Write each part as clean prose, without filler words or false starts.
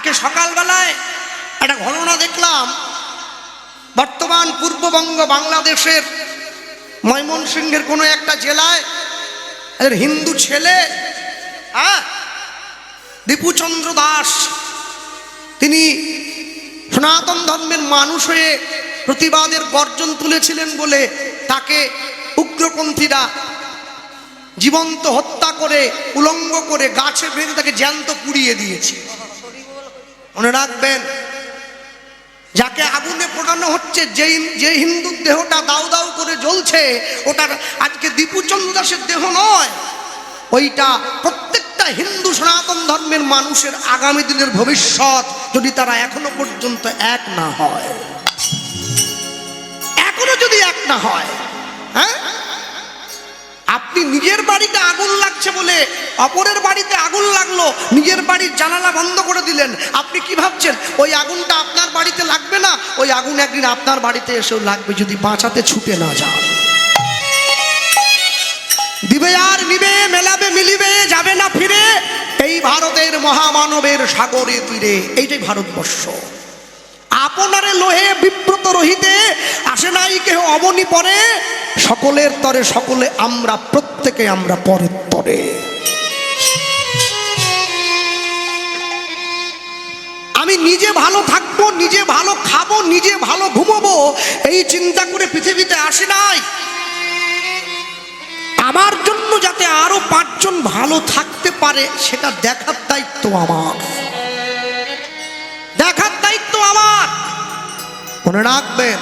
আজকে সকালবেলায় একটা ঘটনা দেখলাম। বর্তমান পূর্ববঙ্গ বাংলাদেশের ময়মনসিংহের কোনো একটা জেলায় হিন্দু ছেলে দীপুচন্দ্র দাস, তিনি সনাতন ধর্মের মানুষ হয়ে প্রতিবাদের গর্জন তুলেছিলেন বলে তাকে উগ্রপন্থীরা জীবন্ত হত্যা করে উলঙ্গ করে গাছে বেঁধে তাকে জ্যান্ত পুড়িয়ে দিয়েছে। মনে রাখবেন, যাকে আগুনে পোড়ানো হচ্ছে, যে হিন্দুর দেহটা দাউ দাউ করে জ্বলছে, ওটার আজকে দীপুচন্দ্র দাসের দেহ নয়, ওইটা প্রত্যেকটা হিন্দু সনাতন ধর্মের মানুষের আগামী দিনের ভবিষ্যৎ। যদি তারা এখনো পর্যন্ত এক না হয়, এখনো যদি এক না হয়, হ্যাঁ, আপনি নিজের বাড়িতে আগুন লাগছে বলে অপরের বাড়িতে আগুন লাগলো, নিজের বাড়ির জানালা বন্ধ করে দিলেন। আপনি কি ভাবছেন ওই আগুনটা আপনার বাড়িতে লাগবে না? ওই আগুন একদিন আপনার বাড়িতে এসেও লাগবে, যদি বাঁচাতে ছুটে না যান। দিবে আর নিবে, মেলাবে মিলিবে, যাবে না ফিরে, এই ভারতের মহামানবের সাগরে তীরে, এইটাই ভারতবর্ষ। আপনারে লোহে বিব্রত রহিতে, আসে নাই কেহ অবনি পরে, সকলের তরে সকলে আমরা, প্রত্যেকে আমরা পরের তরে। আমি নিজে ভালো থাকবো, নিজে ভালো খাবো, নিজে ভালো ঘুমাবো, এই চিন্তা করে পৃথিবীতে আসে নাই। আমার জন্য যাতে আরো 5 জন ভালো থাকতে পারে, সেটা দেখার দায়িত্ব আমার, দেখার দায়িত্ব আমার। মনে রাখবেন,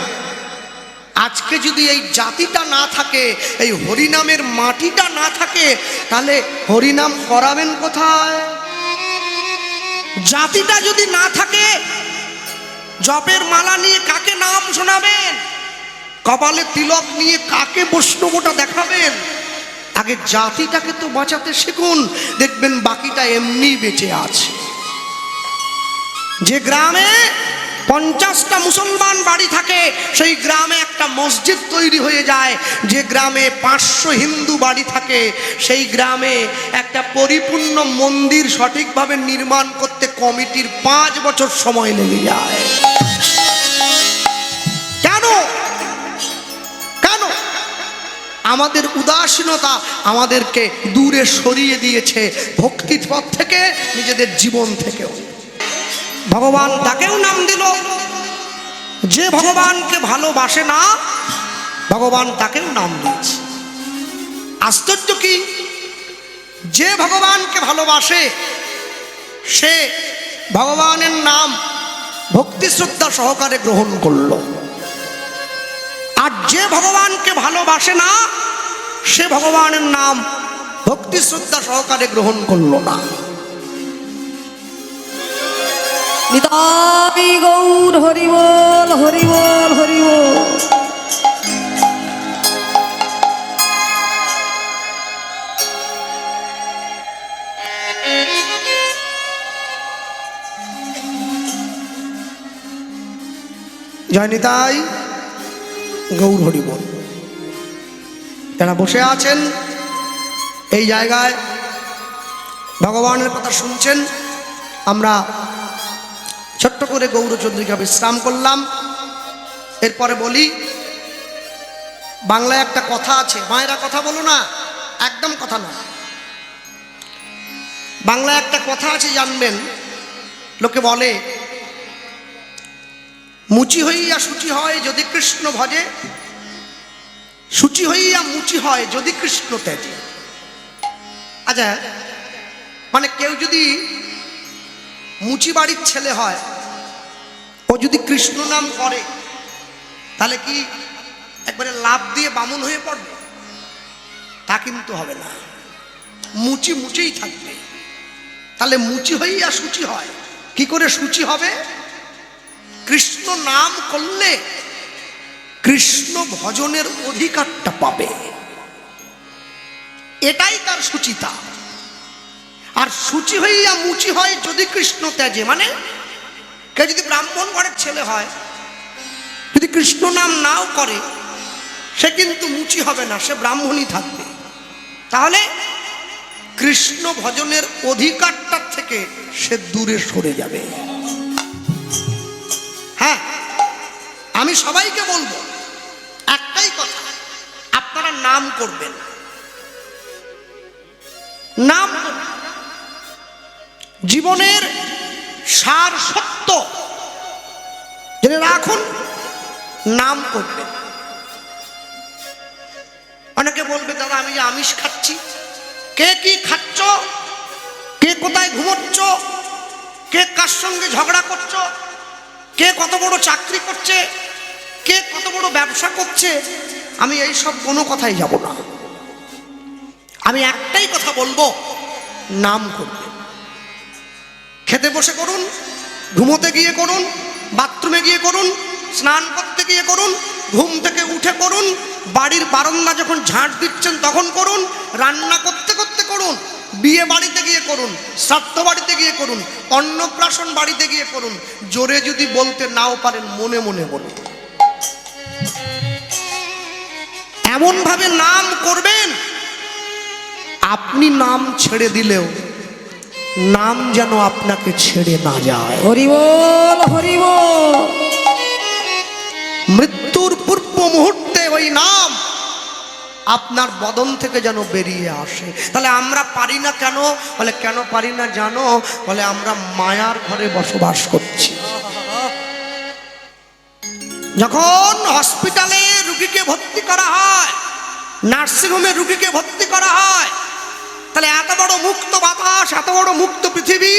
আজকে যদি এই জাতিটা না থাকে, এই হরিনামের মাটিটা না থাকে, তাহলে হরিনাম করাবেন কোথায়? জাতিটা যদি না থাকে, জপের মালা নিয়ে কাকে নাম শোনাবেন? কপালে তিলক নিয়ে কাকে বৈষ্ণবটা দেখাবেন? আগে জাতিটাকে তো বাঁচাতে শিখুন, দেখবেন বাকিটা এমনি বেঁচে আছে। যে গ্রামে 50টা মুসলমান বাড়ি থাকে, সেই গ্রামে একটা মসজিদ তৈরি হয়ে যায়। যে গ্রামে 500 হিন্দু বাড়ি থাকে, সেই গ্রামে একটা পরিপূর্ণ মন্দির সঠিকভাবে নির্মাণ করতে কমিটির 5 বছর সময় লেগে যায়। কেন? কেন? আমাদের উদাসীনতা আমাদেরকে দূরে সরিয়ে দিয়েছে ভক্তির পথ থেকে, নিজেদের জীবন থেকেও। ভগবান তাকেও নাম দিল, যে ভগবানকে ভালোবাসে না, ভগবান তাকেও নাম দিয়েছে। আশ্চর্য কি, যে ভগবানকে ভালোবাসে সে ভগবানের নাম ভক্তি শ্রদ্ধা সহকারে গ্রহণ করল, আর যে ভগবানকে ভালোবাসে না, সে ভগবানের নাম ভক্তি শ্রদ্ধা সহকারে গ্রহণ করল না। নিতাই গৌর হরি বল, হরি বল, হরি বল। জয় নিতাই গৌর হরি বল। যারা বসে আছেন এই জায়গায় ভগবানের কথা শুনছেন, আমরা ছোট্ট করে গৌরচন্দ্রিকা বিশ্রাম করলাম। এরপরে বলি, বাংলায় একটা কথা আছে, মায়েরা কথা বলো না, একদম কথা না। বাংলায় একটা কথা আছে, জানবেন, লোকে বলে, মুচি হইয়া শুচি হয় যদি কৃষ্ণ ভজে, শুচি হইয়া মুচি হয় যদি কৃষ্ণ ত্যাজে। আচ্ছা, মানে কেউ যদি মুচি বাড়ির ছেলে হয়, ও যদি কৃষ্ণ নাম করে, তাহলে কি একবারে লাভ দিয়ে বামুন হয়ে পড়বে? তা কিন্তু হবে না, মুচি মুচেই থাকবে। তাহলে মুচি হইয়া শুচি হয়, কি করে শুচি হবে? কৃষ্ণ নাম করলে কৃষ্ণ ভজনের অধিকারটা পাবে, এটাই তার শুচিতা। আর শুচি হইয়া মুচি হয় যদি কৃষ্ণ ত্যাজে, মানে কেউ যদি ব্রাহ্মণ ঘরের ছেলে হয়, যদি কৃষ্ণ নাম নাও করে, সে কিন্তু মুচি হবে না, সে ব্রাহ্মণই থাকবে। তাহলে কৃষ্ণ ভজনের অধিকারটা থেকে সে দূরে সরে যাবে। আমি সবাইকে বলবো একটাই কথা, আপনারা নাম করবেন, নাম করবেন। জীবনের সার সত্য জেনে রাখুন, নাম করবেন। অনেকে বলবে দাদা আমি যে আমিষ খাচ্ছি, কে কি খাচ্ছ, কে কোথায় ঘুমোচ্ছ, কে কার সঙ্গে ঝগড়া করছো, কে কত বড় চাকরি করছে, কে কত বড় ব্যবসা করছে, আমি এই সব কোনো কথাই যাব না। আমি একটাই কথা বলবো, নাম করবেন। খেতে বসে করুন, ঘুমোতে গিয়ে করুন, বাথরুমে গিয়ে করুন, স্নান করতে গিয়ে করুন, ঘুম থেকে উঠে করুন, বাড়ির বারান্দা যখন ঝাঁট দিচ্ছেন তখন করুন, রান্না করতে করতে করুন, বিয়ে বাড়িতে গিয়ে করুন, শ্রাদ্ধ বাড়িতে গিয়ে করুন, অন্নপ্রাশন বাড়িতে গিয়ে করুন। জোরে যদি বলতে নাও পারেন মনে মনে বলুন। এমন ভাবে নাম করবেন, আপনি নাম ছেড়ে দিলেও নাম যেন আপনাকে ছেড়ে না যায়। হরি বল, হরি বল। মৃত্যুর পূর্ব মুহূর্তে ওই নাম আপনার বদন থেকে যেন বেরিয়ে আসে। তাহলে আমরা পারি না কেন? বলে কেন পারি না জানো? বলে আমরা মায়ার ঘরে বসবাস করছি। যখন হসপিটালে রুগীকে ভর্তি করা হয়, নার্সিংহোমে রুগীকে ভর্তি করা হয়, তাহলে এত বড় মুক্ত বাতাস, এত বড় মুক্ত পৃথিবী,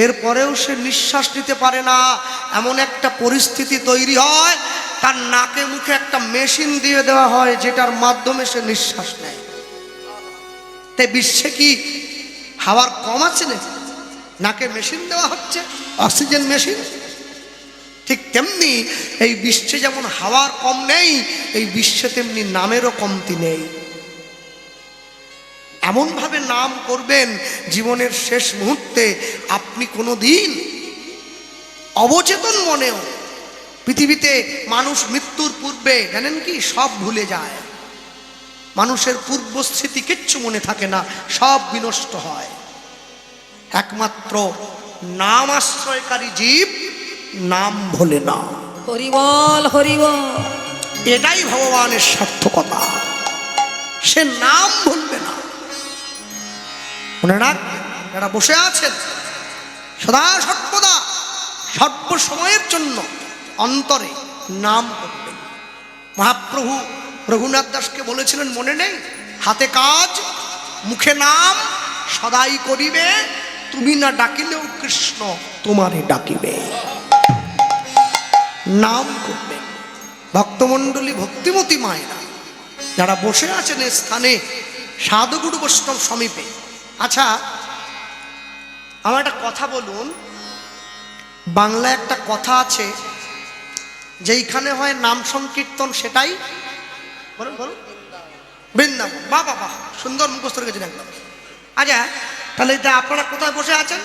এরপরেও সে নিঃশ্বাস নিতে পারে না। এমন একটা পরিস্থিতি তৈরি হয়, তার নাকে মুখে একটা মেশিন দিয়ে দেওয়া হয় যেটার মাধ্যমে সে নিঃশ্বাস নেয়। তাই বিশ্বে কি হাওয়ার কম আছে না? নাকে মেশিন দেওয়া হচ্ছে, অক্সিজেন মেশিন। ঠিক তেমনি এই বিশ্বে যেমন হাওয়ার কম নেই, এই বিশ্বে তেমনি নামেরও কমতি নেই। এমনভাবে নাম করবেন জীবনের শেষ মুহূর্তে আপনি কোনোদিন অবচেতন মনেও, পৃথিবীতে মানুষ মৃত্যুর পূর্বে জানেন কি সব ভুলে যায়। মানুষের পূর্ব স্মৃতি কিচ্ছু মনে থাকে না, সব বিনষ্ট হয়। একমাত্র নাম আশ্রয়কারী জীব নাম ভোলে না। হরি বল, হরি বল। এটাই ভগবানের সার্থকতা, সে নাম ভুলবে না। মনে রাখবেন, যারা বসে আছেন সদা সর্বদা সর্ব সময়ের জন্য অন্তরে নাম করবেন। মহাপ্রভু রঘুনাথ দাসকে বলেছিলেন মনে নেই? হাতে কাজ মুখে নাম সদাই করিবে, তুমি না ডাকিলেও কৃষ্ণ তোমারে ডাকিবে। নাম করবেন। ভক্তমণ্ডলী, ভক্তিমতী মায়েরা যারা বসে আছেন এই স্থানে সাধুগুরু বৈষ্ণব সমীপে, আচ্ছা আমার একটা কথা বলুন। বাংলায় একটা কথা আছে, যেইখানে হয় নাম সংকীর্তন সেটাই বলুন বলুন বৃন্দাবন। বাহ বাহ বাহ, সুন্দর মুখস্থ রেখেছেন একদম। আচ্ছা তাহলে এটা আপনারা কোথায় বসে আছেন?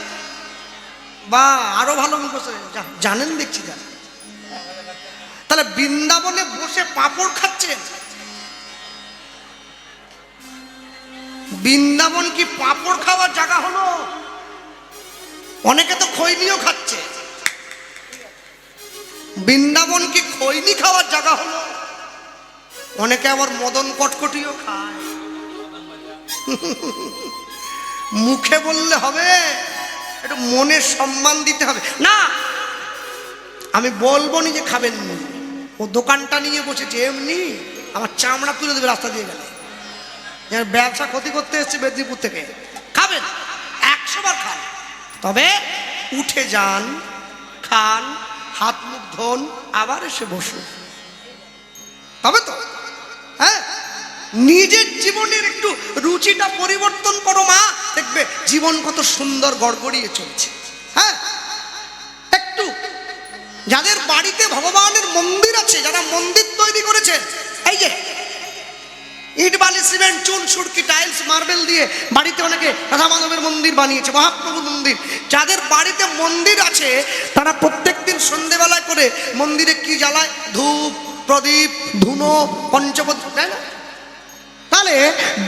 বা আরো ভালো মুখস্থ জানেন দেখছি। জানেন তাহলে বৃন্দাবনে বসে পাঁপড় খাচ্ছেন। বৃন্দাবন কি পাঁপড় খাওয়ার জায়গা হলো? অনেকে তো খৈনিও খাচ্ছে। বৃন্দাবন কি খৈনি খাওয়ার জায়গা হলো? অনেকে আবার মদন কটকটিও খায়। মুখে বললে হবে, একটু মনে সম্মান দিতে হবে না। আমি বলবো নি যে খাবেন নি, ও দোকানটা নিয়ে বসেছে এমনি আমার চামড়া তুলে দেবে রাস্তা দিয়ে গেলে। ব্যবসা ক্ষতি করতে এসছে মেদিনীপুর থেকে। খাবেন 100 বার খান, তবে উঠে যান, খান, হাত মুখ ধোন, আবার এসে বসুন, তবে তো। হ্যাঁ, নিজের জীবনের একটু রুচিটা পরিবর্তন করো মা, দেখবে জীবন কত সুন্দর গড়গড়িয়ে চলছে। হ্যাঁ, একটু যাদের বাড়িতে ভগবানের মন্দির আছে, যারা মন্দির তৈরি করেছে, এই যে ইট বালি সিমেন্ট চুন সুরকি টাইলস মার্বেল দিয়ে বাড়িতে অনেকে রাধা মাধবের মন্দির বানিয়েছে, মহাপ্রভুর মন্দির। যাদের বাড়িতে মন্দির আছে তারা প্রত্যেকদিন সন্ধ্যেবেলায় করে মন্দিরে কি জ্বালায়? ধূপ, প্রদীপ, ধুনো, পঞ্চপদ, তাই না? তাহলে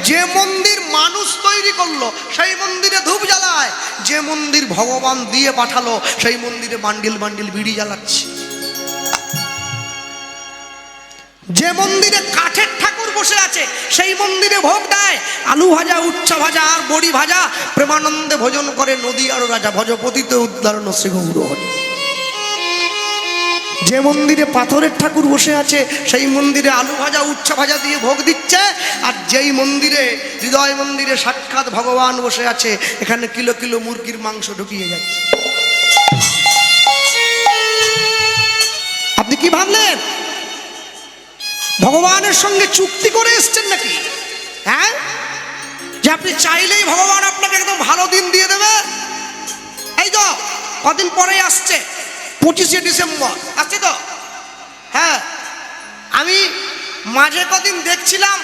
যে মন্দির মানুষ তৈরি করলো সেই মন্দিরে ধূপ জ্বালায়, যে মন্দির ভগবান দিয়ে পাঠালো সেই মন্দিরে বান্ডিল বান্ডিল বিড়ি জ্বালাচ্ছে। যে মন্দিরে কাঠের ঠাকুর বসে আছে সেই মন্দিরে ভোগ দেয় আলু ভাজা, উচ্ছা ভাজা আর বড়ি ভাজা। প্রেমানন্দে ভোজন করে নদী আর রাজা, ভজপতিতে উদ্ধারণ শ্রী গৌর হরি। যে মন্দিরে পাথরের ঠাকুর বসে আছে সেই মন্দিরে আলু ভাজা, উচ্ছা ভাজা দিয়ে ভোগ দিচ্ছে। আর যেই মন্দিরে, হৃদয় মন্দিরে সাক্ষাৎ ভগবান বসে আছে, এখানে কিলো কিলো মুরগির মাংস ঢুকিয়ে যাচ্ছে। আপনি কি ভাবলেন ভগবানের সঙ্গে চুক্তি করে এসছেন নাকি? হ্যাঁ, যে আপনি চাইলেই ভগবান আপনাকে একদম ভালো দিন দিয়ে দেবে? এই তো কদিন পরেই আসছে 25শে ডিসেম্বর আসছে তো। হ্যাঁ, আমি মাঝে কদিন দেখছিলাম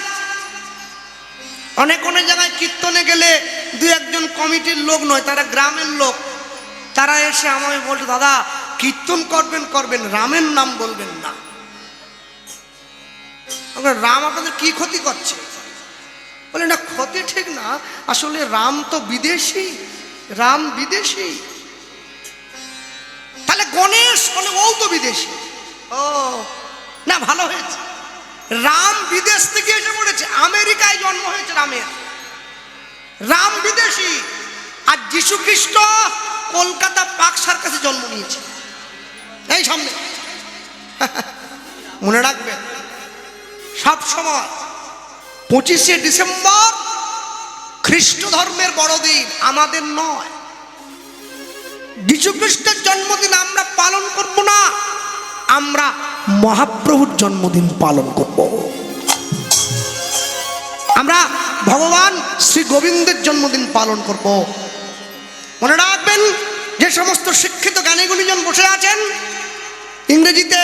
অনেক অনেক জায়গায় কীর্তনে গেলে দু একজন কমিটির লোক নয়, তারা গ্রামের লোক, তারা এসে আমায় বলতো, দাদা কীর্তন করবেন করবেন, রামের নাম বলবেন না। রাম আপনাদের কি ক্ষতি করছে? বলে না, ক্ষতি ঠিক না, আসলে রাম তো বিদেশি, রাম বিদেশি। তাহলে গণেশ বলে ও তো বিদেশি। ও না, ভালো হয়েছে, রাম বিদেশ থেকে এসে পড়েছে, আমেরিকায় জন্ম হয়েছে রামের, রাম বিদেশি। আর যীশু খ্রিস্ট কলকাতা পার্ক সার্কাসে জন্ম নিয়েছে, এই সামনে। মনে রাখবেন সব সময় 25শে ডিসেম্বর খ্রিস্ট ধর্মের বড়দিন, আমাদের নয়। যীশু খ্রিস্টের জন্মদিন আমরা পালন করব না, আমরা মহাপ্রভুর জন্মদিন পালন করব। আমরা ভগবান শ্রী গোবিন্দের জন্মদিন পালন করব। মনে রাখবেন, যে সমস্ত শিক্ষিত জ্ঞানী গুণীজন বসে আছেন, ইংরেজিতে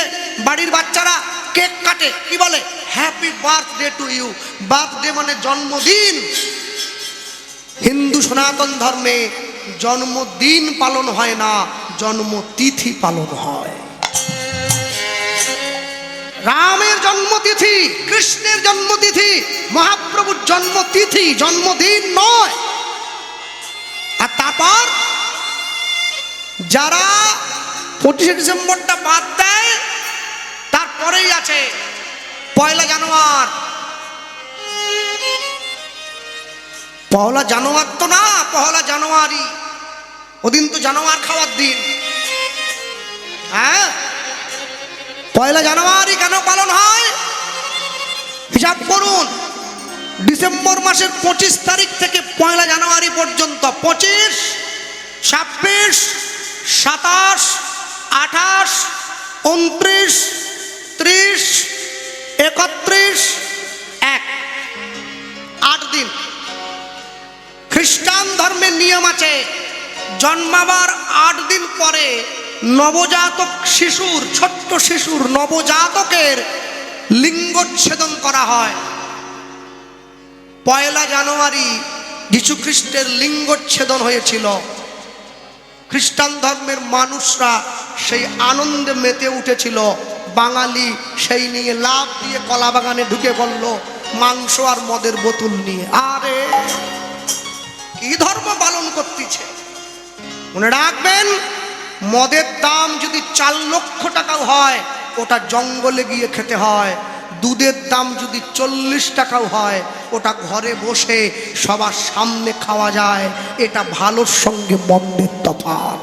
বাড়ির বাচ্চারা কেক কাটে, কি বলে? Happy birthday to you. Birthday মানে জন্মদিন। হিন্দু সনাতন ধর্মে জন্মদিন পালন হয় না, জন্মতিথি পালন হয়। রামের জন্মতিথি, কৃষ্ণের জন্মতিথি, মহাপ্রভুর জন্মতিথি, জন্মদিন নয়। আর তারপর যারা 25শে ডিসেম্বরটা বাদ দেয়, তারপরেই আছে 1 জানুয়ারি। 1 জানুয়ারি তো না, 1 জানুয়ারি, ওদিন তো জানোয়ার খাওয়ার দিন। হ্যাঁ, 1 জানুয়ারি কেন পালন হয়? হিসাব করুন, ডিসেম্বর মাসের 25 তারিখ থেকে 1 জানুয়ারি পর্যন্ত 25, 26, 27, 28, 29, 30, 31, 8 দিন। খ্রিস্টান ধর্মের নিয়ম আছে, জন্মাবার 8 দিন পরে নবজাতক শিশুর, ছোট্ট শিশুর, নবজাতকের লিঙ্গচ্ছেদন করা হয়। 1 জানুয়ারি যীশু খ্রিস্টের লিঙ্গচ্ছেদন হয়েছিল। খ্রিস্টান ধর্মের মানুষরা সেই আনন্দে মেতে উঠেছিল। বাঙালি সেই নিয়ে লাভ দিয়ে কলা বাগানে ঢুকে পড়ল মাংস আর মদের বোতল নিয়ে। আরে কি ধর্ম পালন করতেছে? মনে রাখবেন, মদের দাম যদি 4 লক্ষ টাকাও হয়, ওটা জঙ্গলে গিয়ে খেতে হয়। দুধের দাম যদি 40 টাকাও হয়, ওটা ঘরে বসে সবার সামনে খাওয়া যায়। এটা ভালোর সঙ্গে মন্দের তফাৎ।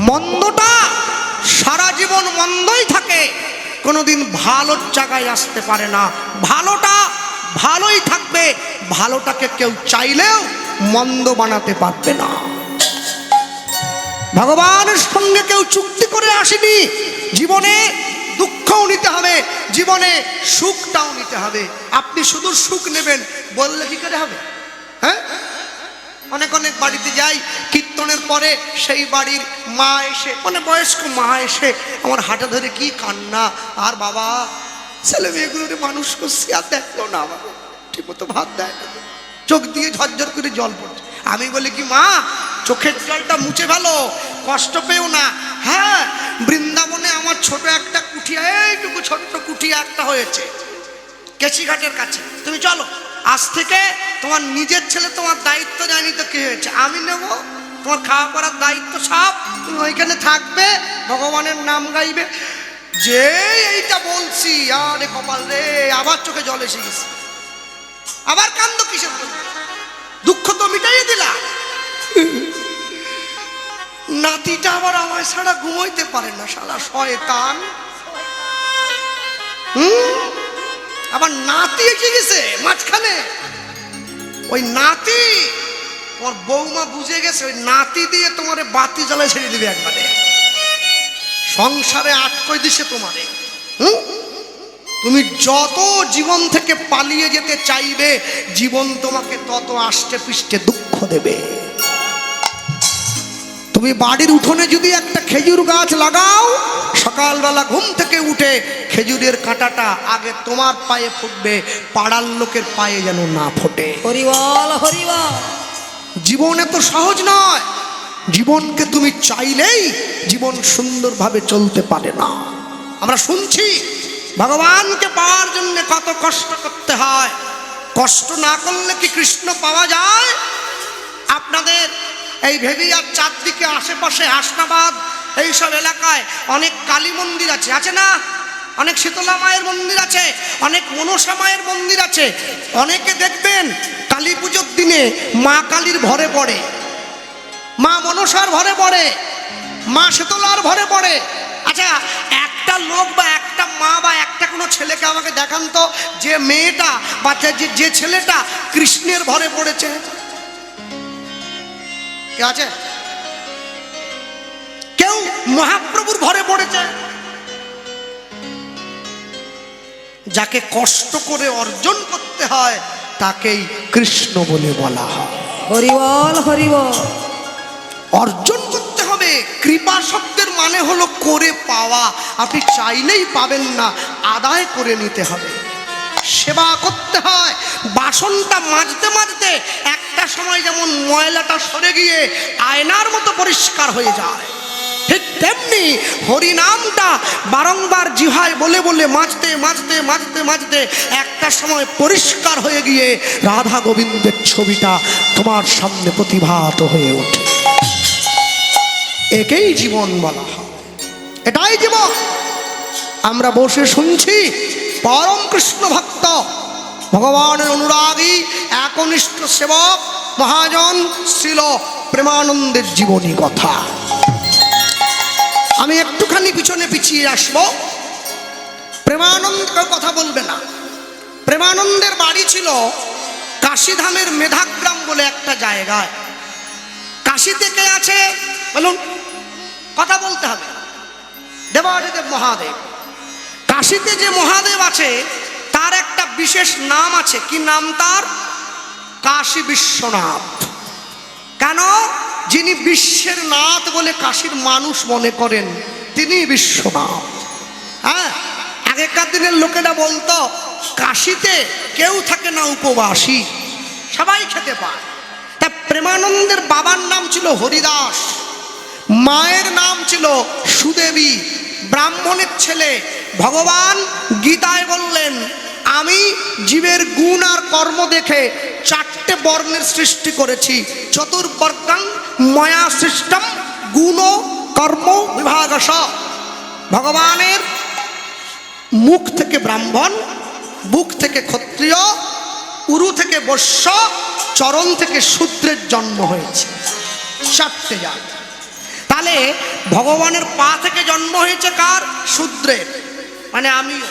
মন্দটা সারা জীবন মন্দই থাকে, কোনোদিন ভালোর জায়গায় আসতে পারে না। ভালোটা ভালোই থাকবে, ভালোটাকে কেউ চাইলেও মন্দ বানাতে পারবে না। ভগবানের সঙ্গে কেউ চুক্তি করে আসেনি। জীবনে দুঃখও নিতে হবে, জীবনে সুখটাও নিতে হবে। আপনি শুধু সুখ নেবেন বললে কি করে হবে? হ্যাঁ, অনেক অনেক বাড়িতে যাই, কীর্তনের পরে সেই বাড়ির মা এসে, মানে বয়স্ক মা এসে আমার হাঁটা ধরে কি কান্না, আর বাবা ছেলে মেয়েগুলোরে মানুষ করছি, আর দেখলো না, আমার ঠিক মতো ভাত দেয় না, চোখ দিয়ে ঝরঝর করে জল পড়ছে। আমি বলি কি, মা চোখের জলটা মুছে ভালো, কষ্ট পেও না। হ্যাঁ, বৃন্দাবনে আমার ছোট একটা কুঠিয়া, এইটুকু ছোট্ট কুঠিয়া একটা হয়েছে কেশিঘাটের কাছে, তুমি চলো, আজ থেকে তোমার নিজের ছেলে তোমার দায়িত্ব জানি তো কি হয়েছে, আমি নেব তোমার খাওয়া করার দায়িত্ব সব, তুমি ওইখানে থাকবে, ভগবানের নাম গাইবে। যে এইটা বলছি, আরে কপাল রে, আবার চোখে জল এসে গেছে। আবার কান্দ কিসের জন্য? দুঃখ তো মিটাইয়ে দিলা। নাতিটা আবার আমায় ছাড়া ঘুমাইতে পারে না, শালা শয়তান। আবার নাতি এসে গেছে মাঝখানে। ওই নাতি, তোমার বৌমা বুঝে গেছে, ওই নাতি দিয়ে তোমারে বাতি জ্বালায় ছেড়ে দিবে একবারে। সংসারে আটকই দিছে তোমারে। তুমি যত জীবন থেকে পালিয়ে যেতে চাইবে, জীবন তোমাকে তত আষ্টে পৃষ্ঠে দুঃখ দেবে। তুমি বাড়ির উঠোনে যদি একটা খেজুর গাছ লাগাও, সকালবেলা ঘুম থেকে উঠে খেজুরের কাঁটাটা আগে তোমার পায়ে ফুটবে, পাড়ার লোকের পায়ে যেন না ফোটে। হরি বল হরি বল। জীবন এত সহজ নয়। জীবনকে তুমি চাইলেই জীবন সুন্দরভাবে চলতে পারে না। আমরা শুনছি ভগবানকে পাওয়ার জন্য কত কষ্ট করতে হয়। কষ্ট না করলে কি কৃষ্ণ পাওয়া যায়? আপনাদের এই ভেবিয়ার চারদিকে আশেপাশে হাসনাবাদ এইসব এলাকায় অনেক কালী মন্দির আছে, আছে না? অনেক শীতলা মায়ের মন্দির আছে, অনেক মনসা মায়ের মন্দির আছে। অনেকে দেখবেন কালী পুজোর দিনে মা কালীর ভরে পড়ে, মা মনসার ভরে পড়ে, মা শীতলার ভরে পড়ে। আচ্ছা, একটা লোক বা একটা মা বা একটা কোনো ছেলেকে আমাকে দেখান তো, যে মেয়েটা বা যে ছেলেটা কৃষ্ণের ভরে পড়েছে। কে আছে? কেউ মহাপ্রভুর ভরে পড়েছে? যাকে কষ্ট করে অর্জন করতে হয় তাকেই কৃষ্ণ বলে বলা হয়। হরি বল হরি বল। অর্জন করতে হবে। কৃপা শব্দের মানে হলো করে পাওয়া। আপনি চাইলেই পাবেন না, আদায় করে নিতে হবে। সেবা করতে হয়। বাসনটা মাজতে মাজতে একটা সময় যেমন ময়লাটা সরে গিয়ে আয়নার মতো পরিষ্কার হয়ে যায়, ঠিক তেমনি হরিনামটা বারংবার জিহায় বলে বলে মাজতে মাজতে মাজতে মাজতে একটা সময় পরিষ্কার হয়ে গিয়ে রাধা গোবিন্দের ছবিটা তোমার সামনে প্রতিভাত হয়ে ওঠে। একেই জীবন বলা হয়। এটাই জীবন। আমরা বসে শুনছি পরম কৃষ্ণ ভক্ত, ভগবানের অনুরাগী, একনিষ্ঠ সেবক মহাজন শ্রীল প্রেমানন্দের জীবনী কথা। আমি একটুখানি পিছনে পিছিয়ে আসব। প্রেমানন্দ কথা বলবে না। প্রেমানন্দের বাড়ি ছিল কাশীধামের মেধাগ্রাম বলে একটা জায়গায়। কাশীতে কে আছে বলুন? কথা বলতে হবে। দেবাদিদেব মহাদেব। কাশীতে যে মহাদেব আছে তার একটা বিশেষ নাম আছে। কি নাম তার? কাশী বিশ্বনাথ। কেন? যিনি বিশ্বের নাথ বলে কাশীর মানুষ মনে করেন, তিনি বিশ্বনাথ। হ্যাঁ, আগেকার দিনের লোকেরা বলতো কাশীতে কেউ থাকে না উপবাসী, সবাই খেতে পায়। তা প্রেমানন্দের বাবার নাম ছিল হরিদাস, মায়ের নাম ছিল সুদেবী, ব্রাহ্মণের ছেলে। ভগবান গীতায় বললেন, আমি জীবের গুণ আর কর্ম দেখে চারটে বর্ণের সৃষ্টি করেছি। চতুর্বর্গাং ময়া সৃষ্টম গুণ কর্ম বিভাগস। ভগবানের মুখ থেকে ব্রাহ্মণ, বুক থেকে ক্ষত্রিয়, উরু থেকে বৈশ্য, চরণ থেকে শূদ্রের জন্ম হয়েছে। চারটে জাত। তাহলে ভগবানের পা থেকে জন্ম হয়েছে কার? শূদ্রের, মানে আমিও।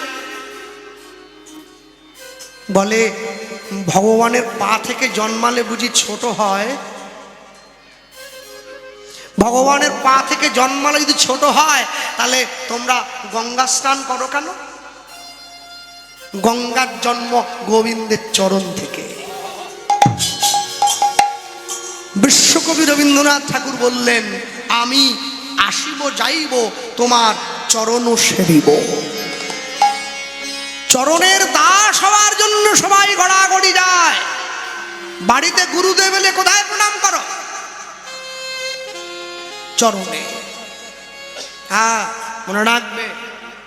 বলে ভগবানের পা থেকে জন্মালে বুঝি ছোট হয়? ভগবানের পা থেকে জন্মালে যদি ছোট হয়, তাহলে তোমরা গঙ্গা স্নান করো কেন? গঙ্গার জন্ম গোবিন্দের চরণ থেকে। বিশ্বকবি রবীন্দ্রনাথ ঠাকুর বললেন, আমি আসিব যাইব তোমার চরণ সেবিব। চরণের দাস হওয়ার জন্য সবাই গড়াগড়ি যায়। বাড়িতে গুরুদেব এলে কোথায় প্রণাম করো? চরণে। হ্যাঁ, মনে রাখবে,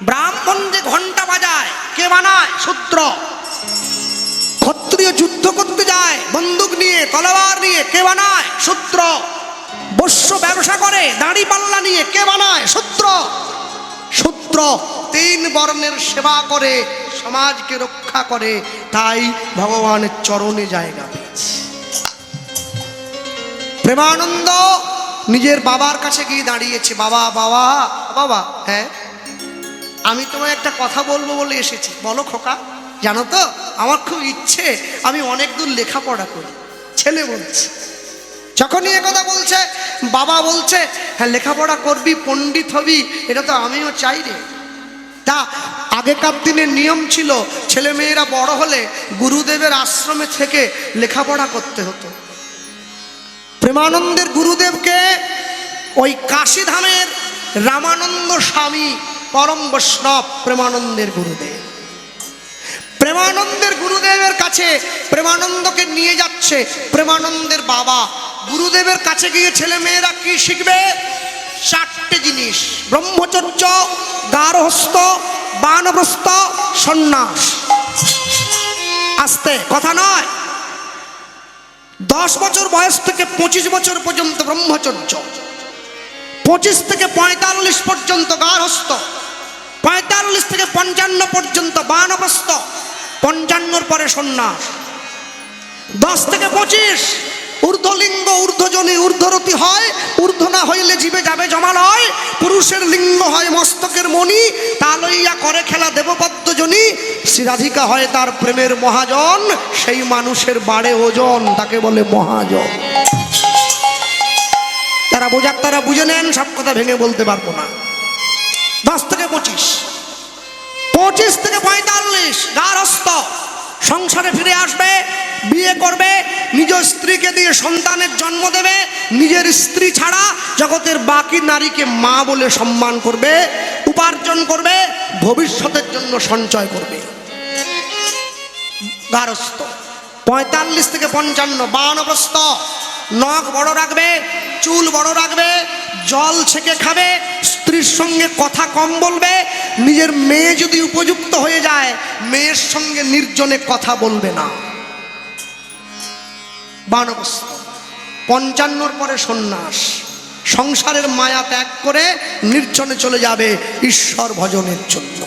ব্রাহ্মণ যে ঘন্টা বাজায় কে বানায়? শূদ্র। ক্ষত্রিয় যুদ্ধ করতে যায় বন্দুক নিয়ে, তলোয়ার নিয়ে, কে বানায়? শূদ্র। বৈশ্য ব্যবসা করে দাড়ি পাল্লা নিয়ে, কে বানায়? শূদ্র। শূদ্র তিন বর্ণের সেবা করে সমাজকে রক্ষা করে, তাই ভগবানের চরণে জায়গা পেয়েছে। প্রেমানন্দ নিজের বাবার কাছে গিয়ে দাঁড়িয়েছে, বাবা বাবা বাবা, হ্যাঁ আমি তোমায় একটা কথা বলবো বলে এসেছি। বলো খোকা। জানো তো আমার খুব ইচ্ছে আমি অনেক দূর লেখাপড়া করি। ছেলে বলছে, যখনই কথা বলছে বাবা বলছে হ্যাঁ লেখাপড়া করবি, পণ্ডিত হবি, এটা তো আমিও চাই রে। তা আগেকার দিনের নিয়ম ছিল ছেলে মেয়েরা বড় হলে গুরুদেবের আশ্রমে থেকে লেখাপড়া করতে হতো। প্রেমানন্দের গুরুদেবকে ওই কাশীধামের রামানন্দ স্বামী পরম বৈষ্ণব প্রেমানন্দের গুরুদেব। প্রেমানন্দের গুরুদেবের কাছে প্রেমানন্দকে নিয়ে যাচ্ছে প্রেমানন্দের বাবা। গুরুদেবের কাছে গিয়ে ছেলে মেয়েরা কি শিখবে? চারটে জিনিস: ব্রহ্মচর্য, গারহস্থ, বানপ্রস্থ, সন্ন্যাস। আস্তে কথা নয়। 10 বছর বয়স থেকে 25 বছর পর্যন্ত ব্রহ্মচর্য, 25 থেকে 45 পর্যন্ত গার্হস্থ্য, 45 থেকে 55 পর্যন্ত বানপ্রস্থ, 55 পরে সন্ন্যাস। 10 থেকে 25 ঊর্ধ্বলিঙ্গ ঊর্ধ্বজনী ঊর্ধ্বরতি হয়, ঊর্ধ্ব না হইলে জীবে যাবে জমালয়। পুরুষের লিঙ্গ হয় মস্তকের মণি, তা লইয়া করে খেলা দেবপদ্মজনী। শ্রী রাধিকা হয় তার প্রেমের মহাজন, সেই মানুষের বাড়ে ওজন, তাকে বলে মহাজন। তারা বোঝার তারা বুঝে নেন, সব কথা ভেঙে বলতে পারবো না। 10 থেকে 25, 25 থেকে 45 গার্হস্থ। সংসারে ফিরে আসবে, বিয়ে করবে, নিজ স্ত্রীকে দিয়ে সন্তানের জন্ম দেবে, নিজের স্ত্রী ছাড়া জগতের বাকি নারীকে মা বলে সম্মান করবে, উপার্জন করবে, ভবিষ্যতের জন্য সঞ্চয় করবে। গার্হস্থ। 45 থেকে 55 বানপ্রস্থ। নখ বড় রাখবে, চুল বড় রাখবে, জল ছেঁকে খাবে, স্ত্রীর সঙ্গে কথা কম বলবে, নিজের মেয়ে যদি উপযুক্ত হয়ে যায় মেয়ের সঙ্গে নির্জনে কথা বলবে না। বানপ্রস্থ। 55 পরে সন্ন্যাস। সংসারের মায়া ত্যাগ করে নির্জনে চলে যাবে ঈশ্বর ভজনের জন্য।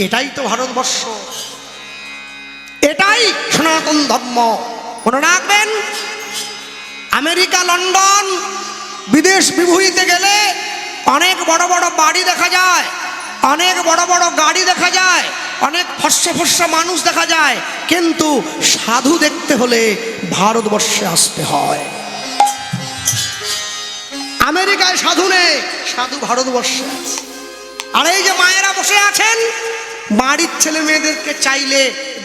এটাই তো ভারতবর্ষ, এটাই সনাতন ধর্ম। মনে রাখবেন, আমেরিকা, লন্ডন, বিদেশ বিভূতিতে গেলে অনেক বড় বড় বাড়ি দেখা যায়, অনেক বড় বড় গাড়ি দেখা যায়, অনেক ফর্সা ফর্সা মানুষ দেখা যায়, কিন্তু সাধু দেখতে হলে ভারতবর্ষে আসতে হয়। আমেরিকায় সাধু নেই, সাধু ভারতবর্ষে আছে। আর এই যে মায়েরা বসে আছেন, বাড়ির ছেলে মেয়েদেরকে চাইলে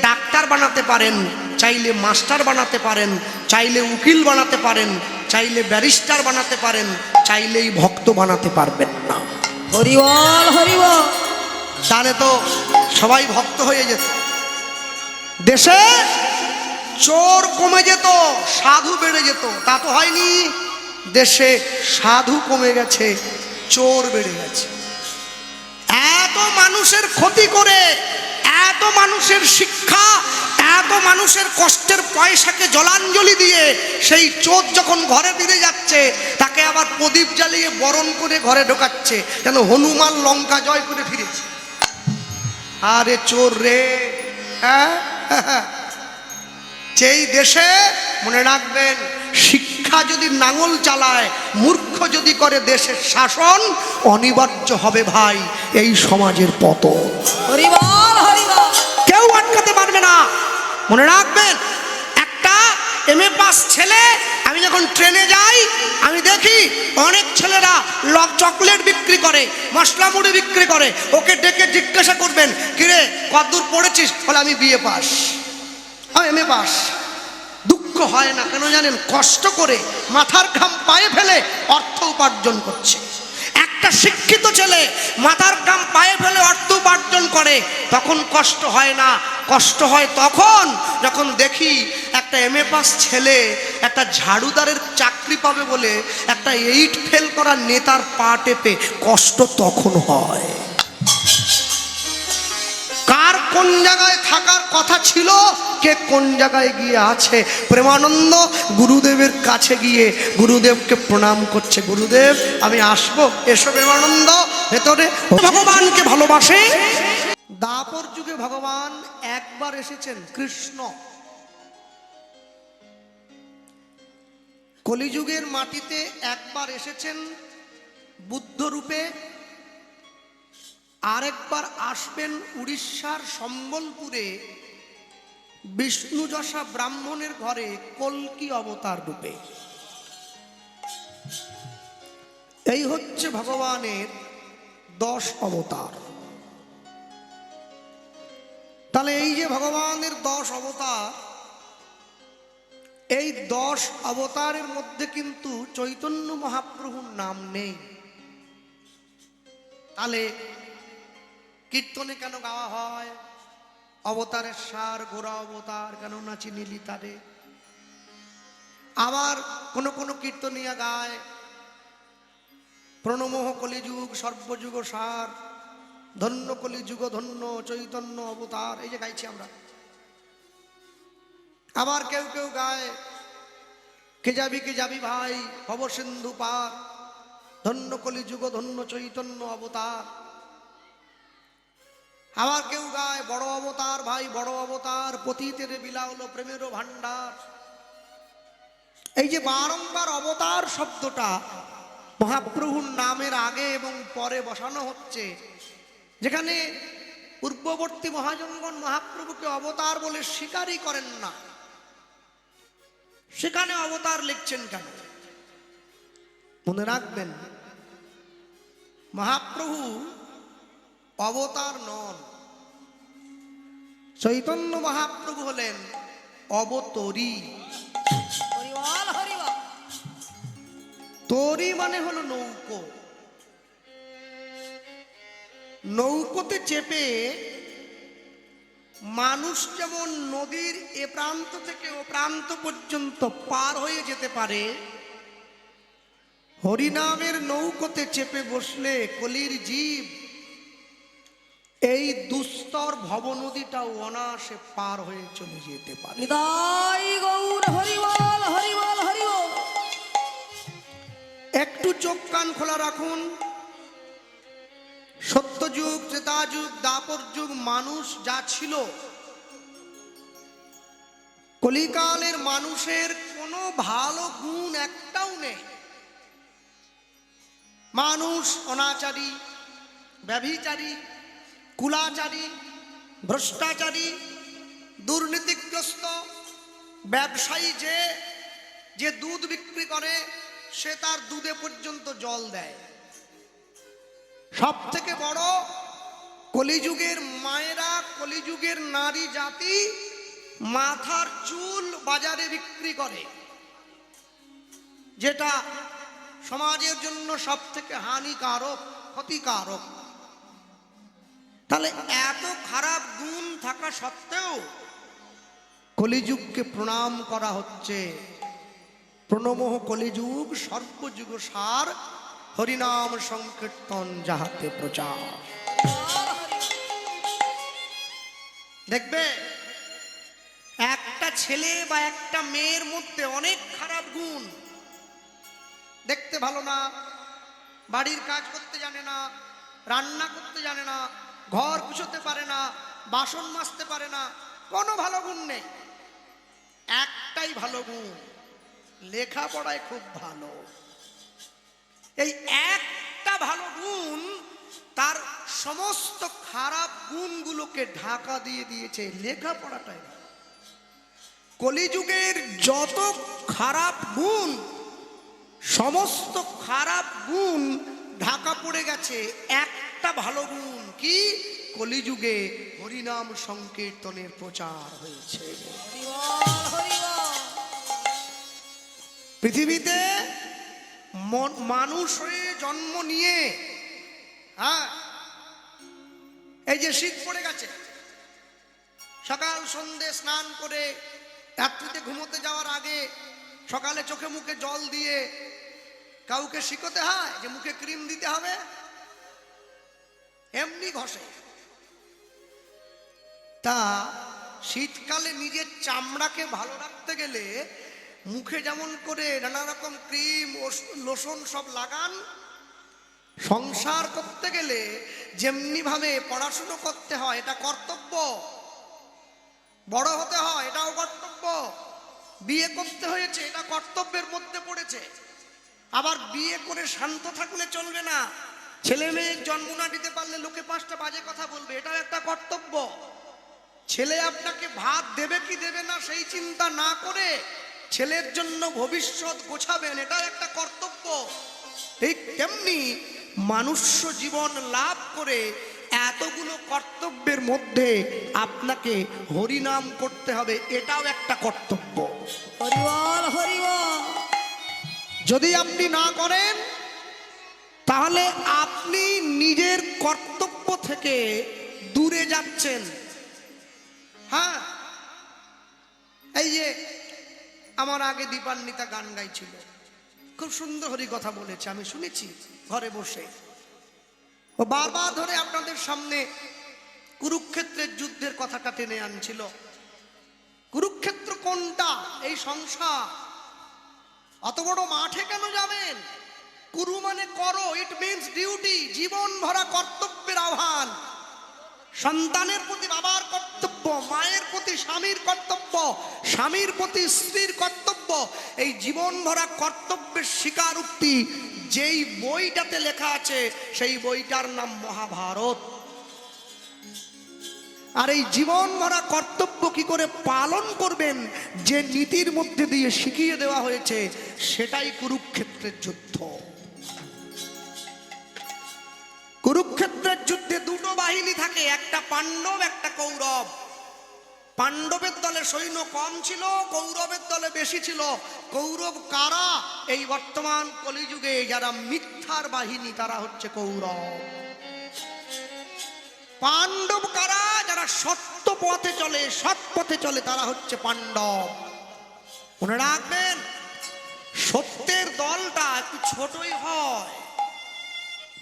ডাক্তার বানাতে পারেন, চাইলে মাস্টার বানাতে পারেন, চাইলে উকিল বানাতে পারেন, চাইলে ব্যারিস্টার বানাতে পারেন, চাইলেই ভক্ত বানাতে পারবেন না। হরি বল হরি বল। তাহলে তো সবাই ভক্ত হয়ে যেত। দেশে চোর কমে যেত, সাধু বেড়ে যেত। তা তো হয়নি। দেশে সাধু কমে গেছে, চোর বেড়ে গেছে। এত মানুষের ক্ষতি করে, এত মানুষের শিক্ষা, এত মানুষের কষ্টের পয়সাকে জলাঞ্জলি দিয়ে সেই চোর যখন ঘরে ফিরে যাচ্ছে, তাকে আবার প্রদীপ জ্বালিয়ে বরণ করে ঘরে ঢোকাচ্ছে, যেন হনুমান লঙ্কা জয় করে ফিরেছে। আরে চোর রে, হ্যাঁ, যেই দেশে মনে রাখবেন শিক্ষা যদি নাঙল চালায়, মূর্খ যদি করে দেশের শাসন, অনিবার্য হবে ভাই এই সমাজের পতন। হরি বল হরি বল। কেউ আটকাতে পারবে না। মনে রাখবেন, একটা MA পাস ছেলে, আমি যখন ট্রেনে যাই আমি দেখি অনেক ছেলেরা চকলেট বিক্রি করে, মশলা মুড়ি বিক্রি করে। ওকে ডেকে জিজ্ঞাসা করবেন, কিরে কতদূর পড়েছিস? বলে আমি BA পাস, আমি MA পাস। দুঃখ হয় না কেন জানেন? কষ্ট করে মাথার ঘাম পায়ে ফেলে অর্থ উপার্জন করছে। একটা শিক্ষিত ছেলে মাথার ঘাম পায়ে ফেলে অর্থ উপার্জন করে, তখন কষ্ট হয় না। কষ্ট হয় তখন যখন দেখি একটা MA পাস ছেলে একটা ঝাড়ুদারের চাকরি পাবে বলে একটা 8 ফেল করা নেতার পা টেপে, কষ্ট তখন হয়। কার কোন জায়গায় থাকার কথা ছিল, কে কোন জায়গায় গিয়ে আছে। প্রেমানন্দ গুরুদেবের কাছে গিয়ে গুরুদেবকে প্রণাম করছে, গুরুদেব আমি আসবো, এসো প্রেমানন্দ ভেতরে। ভগবানকে ভালোবাসে। দাপর যুগে ভগবান একবার এসেছেন কৃষ্ণ, কলিযুগের মাটিতে একবার এসেছেন বুদ্ধ রূপে, আরেকবার আসবেন উড়িষ্যার সম্বলপুরে বিষ্ণুযশা ব্রাহ্মণের ঘরে কল্কি অবতার রূপে। এই হচ্ছে ভগবানের 10 অবতার। তাহলে এই যে ভগবানের 10 অবতার, এই 10 অবতারের মধ্যে কিন্তু চৈতন্য মহাপ্রভুর নাম নেই। তাহলে কীর্তনে কেন গাওয়া হয় অবতারের সার গোরা অবতার, কেন না চিনিলি তারে? আবার কোন কোন কীর্তনিয়া গায় প্রণমোহ কলিযুগ সর্বযুগ সার, ধন্য কলিযুগ ধন্য চৈতন্য অবতার, এই যে গাইছি আমরা। আবার কেউ কেউ গায় কে যাবি ভাই ভব সিন্ধু পার, ধন্য কলিযুগ ধন্য চৈতন্য অবতার। আবার কেউ গায় বড় অবতার ভাই বড় অবতার, পতিতের বিলাউল প্রেমেরও ভান্ডার। এই যে বারংবার অবতার শব্দটা মহাপ্রভুর নামের আগে এবং পরে বসানো হচ্ছে, যেখানে পূর্ববর্তী মহাজনগণ মহাপ্রভুকে অবতার বলে স্বীকারই করেন না, সেখানে অবতার লিখছেন কেন? মনে রাখবেন, মহাপ্রভু অবতার নন, চৈতন্য মহাপ্রভু হলেন অবতরী। হরিবল হরিবল। তরী মানে হলো নৌকো। নৌকোতে চেপে মানুষ যেমন নদীর এ প্রান্ত থেকে ও প্রান্ত পর্যন্ত পার হয়ে যেতে পারে, হরিনামের নৌকোতে চেপে বসলে কলির জীব এই দুস্তর ভব নদীটাও অনায়াসে পার হয়ে চলে যেতে পারে। নিতাই গৌর হরিবল হরিবল হরিবল। একটু চোখ কান খোলা রাখুন। সত্যযুগ, ত্রেতাযুগ, দাপর যুগ মানুষ যা ছিল, কলিকালের মানুষের কোনো ভালো গুণ একটাও নেই। মানুষ অনাচারী, ব্যভিচারী, কুলাচারী, ভ্রষ্টাচারী, দুর্নীতিগ্রস্ত। ব্যবসায়ী যে দুধ বিক্রি করে সে তার দুধে পর্যন্ত জল দেয়। সব থেকে বড় কলিযুগের মায়েরা, কলিযুগের নারী জাতি মাথার চুল বাজারে বিক্রি করে, যেটা সমাজের জন্য সব থেকে হানিকারক, ক্ষতিকারক। তাহলে এত খারাপ গুণ থাকা সত্ত্বেও কলিযুগকে প্রণাম করা হচ্ছে। প্রণমোহ কলিযুগ সর্বযুগ সার, হরিনাম সংকীর্তন যাহাতে প্রচার। দেখবে একটা ছেলে বা একটা মেয়ের মধ্যে অনেক খারাপ গুণ। দেখতে ভালো না, বাড়ির কাজ করতে জানে না, রান্না করতে জানে না, ঘর গুছোতে পারে না, বাসন মাজতে পারে না, কোনো ভালো গুণ নেই। একটাই ভালো গুণ, লেখাপড়ায় খুব ভালো। এই একটা ভালো গুণ তার সমস্ত খারাপ গুণগুলোকে ঢাকা দিয়ে দিয়েছে, লেখাপড়াটাই। কলিযুগের যত খারাপ গুণ, সমস্ত খারাপ গুণ ঢাকা পড়ে গেছে একটা ভালো গুণ। কি? কলিযুগে হরিনাম সংকীর্তনের প্রচার হয়েছে। পৃথিবীতে মানুষ হয়ে জন্ম নিয়ে, এই যে শীত পড়ে গেছে, সকাল সন্ধ্যে স্নান করে রাত্রিতে ঘুমোতে যাওয়ার আগে সকালে চোখে মুখে জল দিয়ে কাউকে শিখতে হয় যে মুখে ক্রিম দিতে হবে, এমনি ঘষে। তা শীতকালে নিজের চামড়াকে ভালো রাখতে গেলে মুখে যেমন করে নানা রকম ক্রিম লোশন সব লাগান, সংসার করতে গেলে যেমনি ভাবে পড়াশুনো করতে হয়, এটা কর্তব্য। বড় হতে হয়, এটাও কর্তব্য। বিয়ে করতে হয়েছে, এটা কর্তব্যের মধ্যে পড়েছে। আবার বিয়ে করে শান্ত থাকলে চলবে না। ছেলে মেয়ের জন্ম না দিতে পারলে লোকে 5টা বাজে কথা বলবে, এটাও একটা কর্তব্য। ছেলে আপনাকে ভাত দেবে কি দেবে না সেই চিন্তা না করে ছেলের জন্য ভবিষ্যৎ গোছাবেন, এটাও একটা কর্তব্য। ঠিক তেমনি মানুষ্য জীবন লাভ করে এতগুলো কর্তব্যের মধ্যে আপনাকে হরিনাম করতে হবে, এটাও একটা কর্তব্য। হরিবল হরিবল। যদি আপনি না করেন তাহলে আপনি নিজের কর্তব্য থেকে দূরে যাচ্ছেন। হ্যাঁ, এই যে আমার আগে দীপান্বিতা গান গাইছিল, খুব সুন্দর হরি কথা বলেছে, আমি শুনেছি ঘরে বসে। ও বারবার ধরে আপনাদের সামনে কুরুক্ষেত্রের যুদ্ধের কথাটা টেনে আনছিল। কুরুক্ষেত্র কোনটা? এই সংসার। অত বড় মাঠে কেন যাবেন? কুরু মানে করো, ইট মিনস ডিউটি। জীবন ভরা কর্তব্যের আহ্বান। সন্তানের প্রতি বাবার কর্তব্য, মায়ের প্রতি স্বামীর কর্তব্য, স্বামীর প্রতি স্ত্রীর কর্তব্য। এই জীবন ভরা কর্তব্যের স্বীকারোক্তি যেই বইটাতে লেখা আছে সেই বইটার নাম মহাভারত। আর এই জীবন ভরা কর্তব্য কি করে পালন করবেন যে নীতির মধ্যে দিয়ে শিখিয়ে দেওয়া হয়েছে, সেটাই কুরুক্ষেত্রের যুদ্ধ। কুরুক্ষেত্রের যুদ্ধে দুটো বাহিনী থাকে, একটা পাণ্ডব একটা কৌরব। পাণ্ডবের দলে সৈন্য কম ছিল, কৌরবের দলে বেশি ছিল। কৌরব কারা? এই বর্তমান কলিযুগে যারা মিথ্যার বাহিনী, তারা হচ্ছে কৌরব। পাণ্ডব কারা? যারা সত্য পথে চলে, সৎ পথে চলে, তারা হচ্ছে পাণ্ডব। মনে রাখবেন, সত্যের দলটা একটু ছোটই হয়,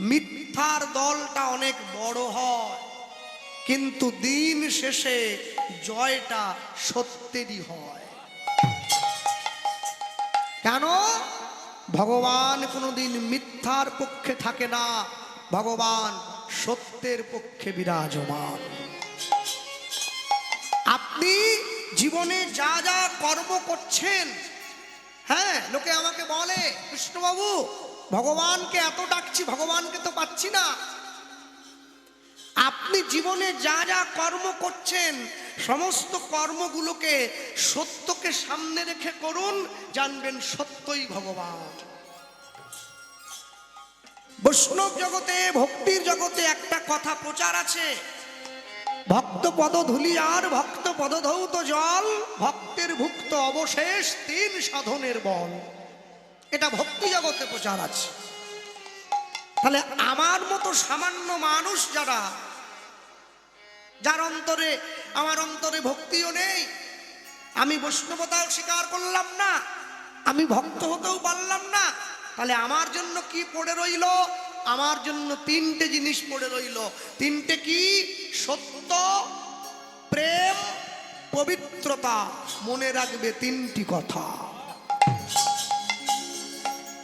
মিথ্যার দলটা অনেক বড় হয়, কিন্তু দিন শেষে জয়টা সত্যেরই হয়। কেন? ভগবান কোনোদিন মিথ্যার পক্ষে থাকে না, ভগবান সত্যের পক্ষে বিরাজমান। আপনি জীবনে যা যা কর্ম করছেন, হ্যাঁ, লোকে আমাকে বলে কৃষ্ণবাবু ভগবানকে এত ডাকছি, ভগবানকে তো পাচ্ছি না। আপনি জীবনে যা যা কর্ম করছেন সমস্ত কর্মগুলোকে সত্যকে সামনে রেখে করুন, জানবেন সত্যই ভগবান। বৈষ্ণব জগতে, ভক্তির জগতে একটা কথা প্রচার আছে, ভক্ত পদ ধুলি আর ভক্ত পদ ধৌত জল, ভক্তের ভুক্ত অবশেষ 3 সাধনের বল। এটা ভক্তি জগতে প্রচার আছে। তাহলে আমার মতো সামান্য মানুষ যারা, যার অন্তরে, আমার অন্তরে ভক্তিও নেই, আমি বৈষ্ণবতাও স্বীকার করলাম না, আমি ভক্ত হতেও পারলাম না, তাহলে আমার জন্য কি পড়ে রইল? আমার জন্য 3টে জিনিস পড়ে রইল। 3টে কি? সত্য, প্রেম, পবিত্রতা। মনে রাখবে 3টি কথা।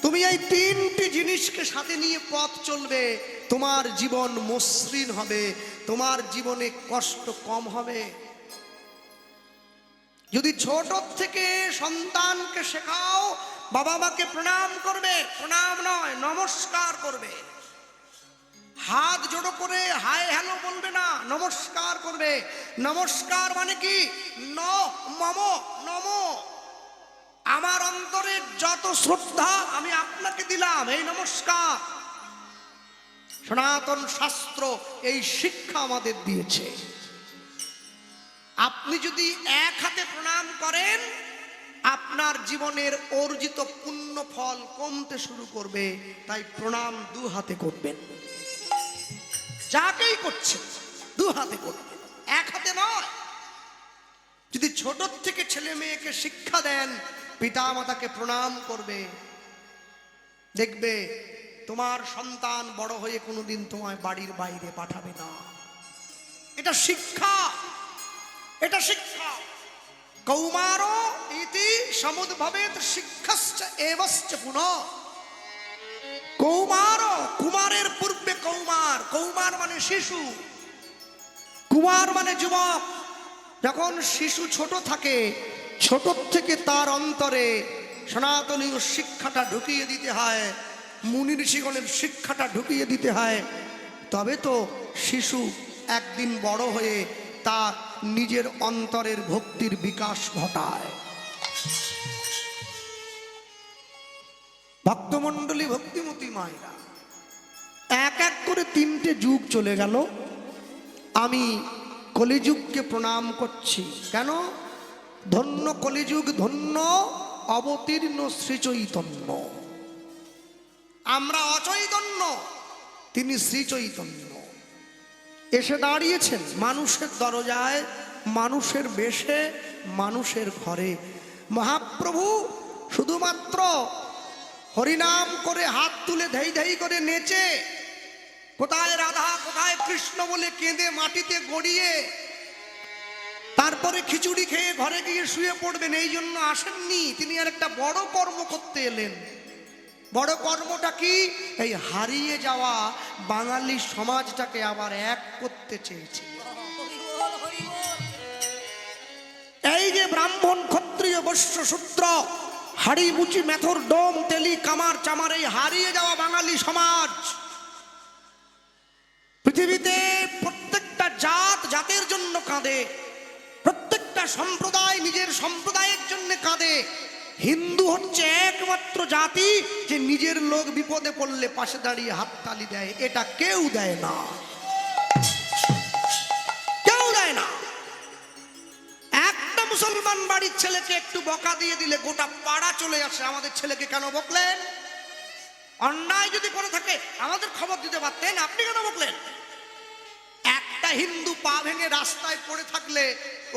তুমি এই 3টি জিনিসকে সাথে নিয়ে পথ চলবে, তোমার জীবন মসৃণ হবে, তোমার জীবনে কষ্ট কম হবে। যদি ছোট থেকে সন্তানকে শেখাও বাবা মাকে প্রণাম করবে, প্রণাম নয় নমস্কার করবে, হাত জোড়ো করে হাই হ্যালো বলবে না, নমস্কার করবে। নমস্কার মানে কি? মম নম। আমার অন্তরে যত শ্রদ্ধা আমি আপনাকে দিলাম, এই নমস্কার। সনাতন শাস্ত্র এই শিক্ষা আমাদের দিয়েছে। আপনি যদি এক হাতে প্রণাম করেন, আপনার জীবনের অর্জিত পুণ্য ফল কমতে শুরু করবে। তাই প্রণাম 2 হাতে করবেন, যাকেই করছেন 2 হাতে করবেন, 1 হাতে নয়। যদি ছোট থেকে ছেলে মেয়েকে শিক্ষা দেন পিতা মাতাকে প্রণাম করবে, দেখবে তোমার সন্তান বড় হয়ে কোনোদিন তোমায় বাড়ির বাইরে পাঠাবে না। এটা শিক্ষা। এটা শিক্ষা। কৌমার ইতি সমুদ্ভবেত শিক্ষাশ্চ এবশ্চ পুনঃ। কৌমার, কুমারের পূর্বে কৌমার। কৌমার মানে শিশু, কুমার মানে যুবক। যখন শিশু ছোট থাকে, ছোট থেকে তার অন্তরে সনাতনীয় শিক্ষাটা ঢুকিয়ে দিতে হয়, মুনি ঋষিগণের শিক্ষাটা ঢুকিয়ে দিতে হয়, তবে তো শিশু একদিন বড় হয়ে তার নিজের অন্তরের ভক্তির বিকাশ ঘটায়। ভক্তমণ্ডলী, ভক্তিমতী মায়েরা, এক এক করে 3টে যুগ চলে গেল। আমি কলিযুগকে প্রণাম করছি। কেন? ধন্য কলিযুগ, ধন্য অবতীর্ণ শ্রীচৈতন্য। আমরা অচৈতন্য, তিনি শ্রীচৈতন্য। এসে দাঁড়িয়েছেন মানুষের দরজায়, মানুষের বেশে, মানুষের ঘরে। মহাপ্রভু শুধুমাত্র হরিনাম করে হাত তুলে ধেই ধেই করে নেচে, কোথায় রাধা কোথায় কৃষ্ণ বলে কেঁদে মাটিতে গড়িয়ে তারপরে খিচুড়ি খেয়ে ঘরে গিয়ে শুয়ে পড়বেন, এই জন্য আসেননি। তিনি আর একটা বড় কর্ম করতে এলেন। বড় কর্মটা কি? এই হারিয়ে যাওয়া বাঙালি সমাজটাকে আবার এক করতে চেয়েছে। এই যে ব্রাহ্মণ, ক্ষত্রিয়, বৈশ্য, শূদ্র, হাড়ি মুচি, মেথর, ডোম, তেলি, কামার, চামার, এই হারিয়ে যাওয়া বাঙালি সমাজ, পৃথিবীতে প্রত্যেকটা জাত জাতের জন্য কাঁদে, প্রত্যেকটা সম্প্রদায় নিজের সম্প্রদায়ের জন্য কাঁদে। হিন্দু হচ্ছে একমাত্র জাতি যে নিজের লোক বিপদে পড়লে পাশে দাঁড়িয়ে হাততালি দেয়। এটা কেউ দেয় না, কেউ দেয় না। একটা মুসলমান বাড়ির ছেলেকে একটু বকা দিয়ে দিলে গোটা পাড়া চলে আসে, আমাদের ছেলেকে কেন বকলেন? অন্যায় যদি করে থাকে আমাদের খবর দিতে পারতেন, আপনি কেন বকলেন? একটা হিন্দু পা ভেঙে রাস্তায় পড়ে থাকলে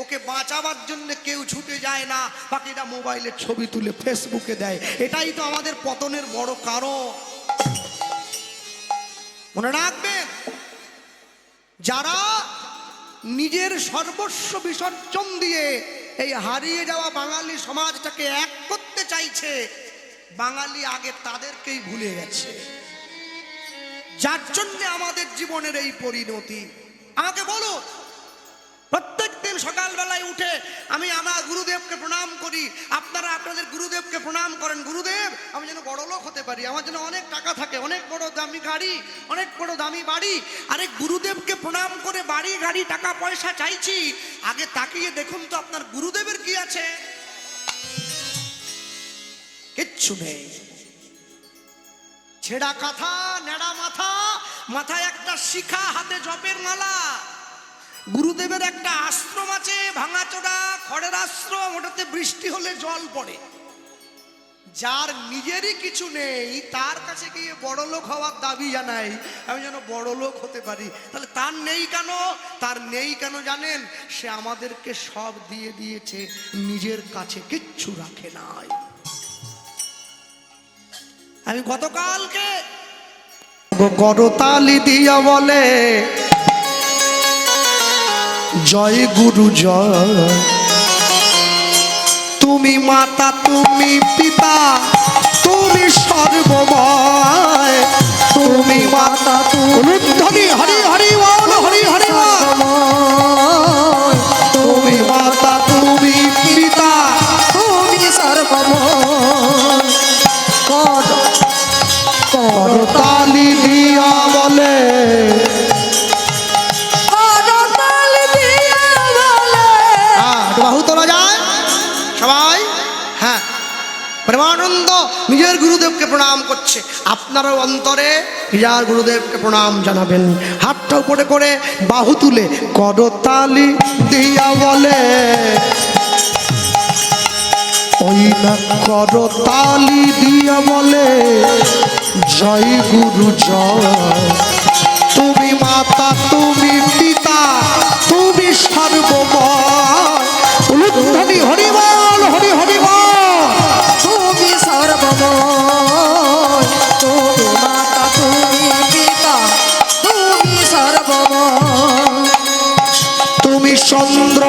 ওকে বাঁচাবার জন্য কেউ ছুটে যায় না, বাকিটা মোবাইলে ছবি তুলে ফেসবুকে দেয়। এটাই তো আমাদের পতনের বড় কারণ। মনে রাখবেন, যারা নিজের সর্বস্ব বিসর্জন দিয়ে এই হারিয়ে যাওয়া বাঙালি সমাজটাকে এক করতে চাইছে, বাঙালি আগে তাদেরকেই ভুলে গেছে, যার জন্য আমাদের জীবনের এই পরিণতি। আমাকে বলো, প্রত্যেক দিন সকালবেলায় উঠে আমি আমার গুরুদেবকে প্রণাম করি, আপনারা আপনাদের গুরুদেবকে প্রণাম করেন। গুরুদেব, আমি যেন বড় লোক হতে পারি, আমার যেন অনেক টাকা থাকে, অনেক বড় দামি গাড়ি, অনেক বড় দামি বাড়ি। আরে গুরুদেবকে প্রণাম করে বাড়ি গাড়ি টাকা পয়সা চাইছি, আগে তাকিয়ে দেখুন তো আপনার গুরুদেবের কি আছে? কিচ্ছু নেই। ছেঁড়া কাঁথা, নেড়া মাথা, মাথায় একটা শিখা, হাতে জপের মালা। গুরুদেবের একটা আশ্রম আছে, ভাঙাচোরা খড়ের আশ্রম, ওটাতে বৃষ্টি হলে জল পড়ে। যার নিজেরই কিছু নেই তার কাছে গিয়ে বড় লোক হওয়ার দাবি জানাই, আমি যেন বড় লোক হতে পারি। তাহলে তার নেই কেন? তার নেই কেন জানেন? সে আমাদেরকে সব দিয়ে দিয়েছে, নিজের কাছে কিচ্ছু রাখে নাই। আমি গতকালকে করতালি দিয়া বলে জয় গুরু জয়, তুমি মাতা, তুমি পিতা, তুমি সর্বময়, তুমি মাতা, তুমি হরি হরি হরি বল, হরি হরি বল। তুমি মাতা, তুমি পিতা, তুমি সর্বময়। করতালি দিয়া বলে বাহু তোলা যায় সবাই। হ্যাঁ, প্রেমানন্দ নিজের গুরুদেবকে প্রণাম করছে। আপনারাও অন্তরে যার গুরুদেবকে প্রণাম জানাবেন। হাতটা উপরে করে বাহু তুলে করতালি দিয়া বলে, ওই না করতালি দিয়া বলে জয় গুরু জয়, তুমি মাতা, তুমি পিতা, তুমি সর্বময়। হরি হরি বল, হরি হরি বল। তুমি সর্বময়, তুমি মাতা, তুমি পিতা, তুমি সর্বময়। তুমি চন্দ্র,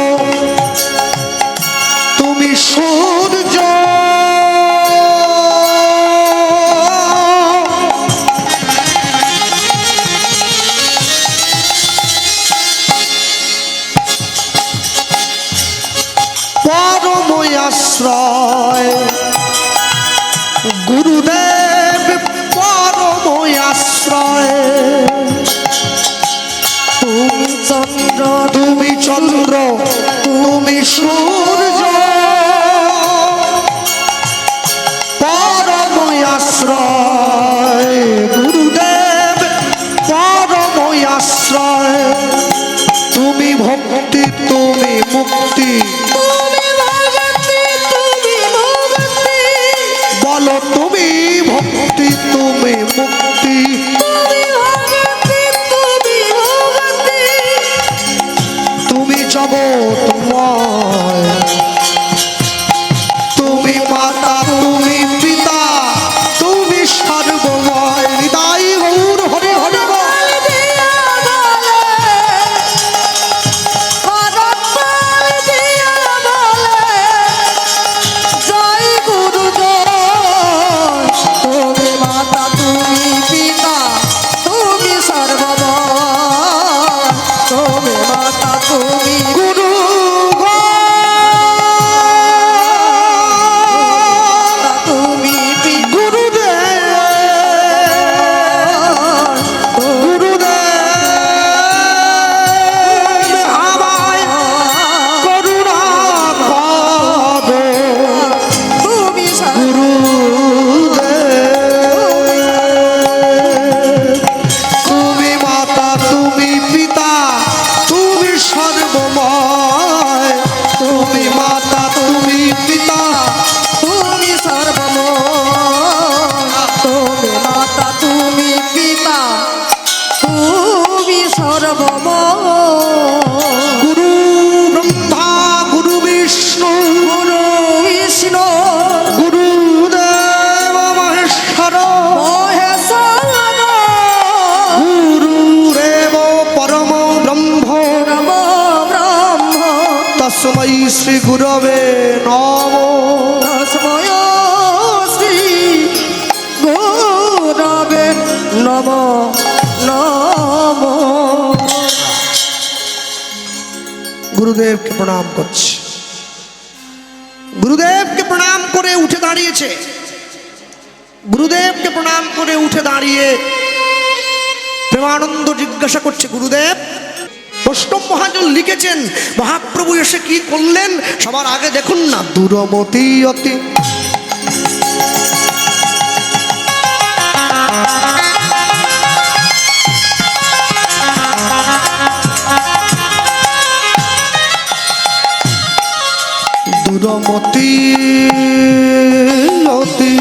আশ্রয় গুরুদেব পরম আশ্রয় তুমি চন্দ্র তুমি চন্দ্র তুমি সূর্য পরম আশ্রয় গুরুদেব পরম আশ্রয় তুমি ভক্তি তুমি মুক্তি তুমি ভগতি তুমি ভগতি বলো তুমি ভক্তি তুমি মুক্তি তুমি ভগতি তুমি ভগতি তুমি জগৎময় তুমি মাতা তুমি পিতা তুমি সর্বময় হৃদয় গৌর হরে হরে বল। গুরু গো গুরুদেব গুরুদেব আমায় করুণা করো গুরুদেব তুমি মাতা তুমি পিতা তুমি সর্বময় তুমি মাতা তুমি পিতা তুমি সর্বময় তুমি মাতা তুমি পিতা তুমি সর্বময় গুরু ব্রহ্মা গুরু বিষ্ণু গুরু বিষ্ণু গুরুদেব মহেশ্বর মহেশ্বর গুরুরেব পরম ব্রহ্ম পরম ব্রহ্ম তস্मै শ্রী গুরবে নমঃ তস্মৈ শ্রী গুরবে নমঃ নমঃ গুরুদেবকে প্রণাম করছি গুরুদেবকে প্রণাম করে উঠে দাঁড়িয়েছে গুরুদেবকে প্রণাম করে উঠে দাঁড়িয়ে প্রেমানন্দ জিজ্ঞাসা করছে গুরুদেব বৈষ্ণব মহাজন লিখেছেন মহাপ্রভু এসে কি করলেন সবার আগে দেখুন না দূরমতি অতি দূরমতি অতি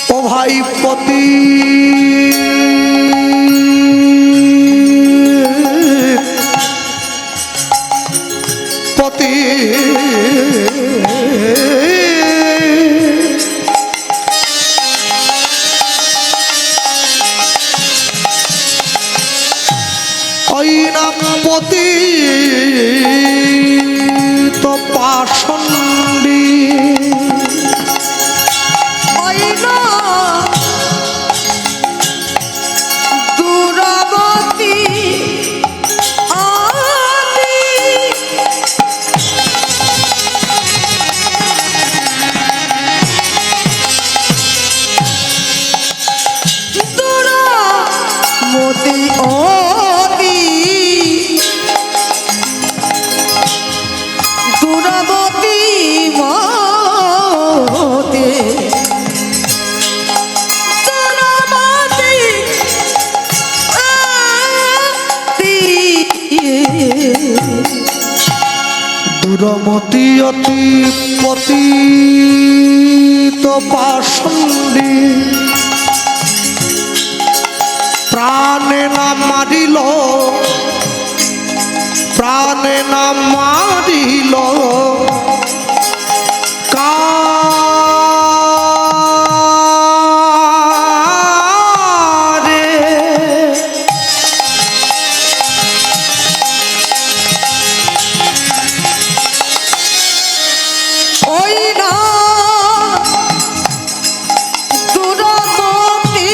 ও ভাইপতি পতি ঐনাপতি তো পাষণ্ডী ঐনা দুরাবতী আদি দুরাবতী অতি দুরাবতী মতে দুরাবতী আতি দূরমতি অতি পতি তো পাষণ্ডী প্রাণে না মারিল প্রাণে না মারিল কারে ঐনা দুরাবতী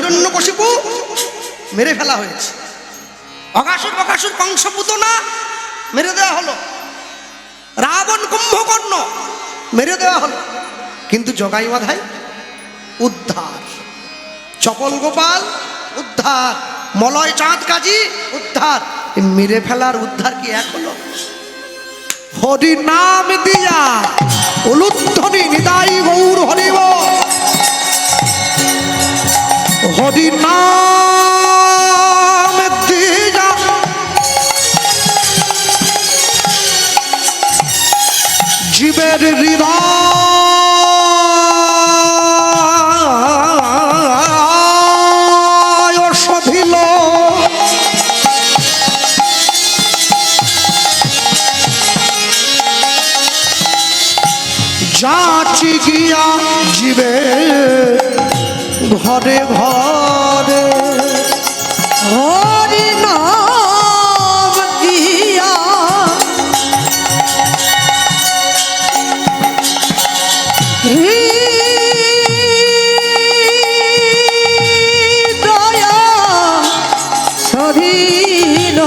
হিরণ্যকশিপু মেরে ফেলা হয়েছে, অঘাসুর বকাসুর কংসপুতনা মেরে দেওয়া হলো, রাবণ কুম্ভকর্ণ মেরে দেওয়া হলো, কিন্তু জগাই মাধাই উদ্ধার, চপল গোপাল উদ্ধার, মলয় চাঁদ কাজী উদ্ধার। মেরে ফেলার উদ্ধার কি এক হলো? হরি নাম দিয়া উলুধ্বনি নিতাই গৌর হরিব, হরি নাম দিয়া জীবের হৃদয় সধিল, যাচি গিয়া জীবে ঘরে ঘরে, হরি নাম দিয়া হৃদয় সধিল,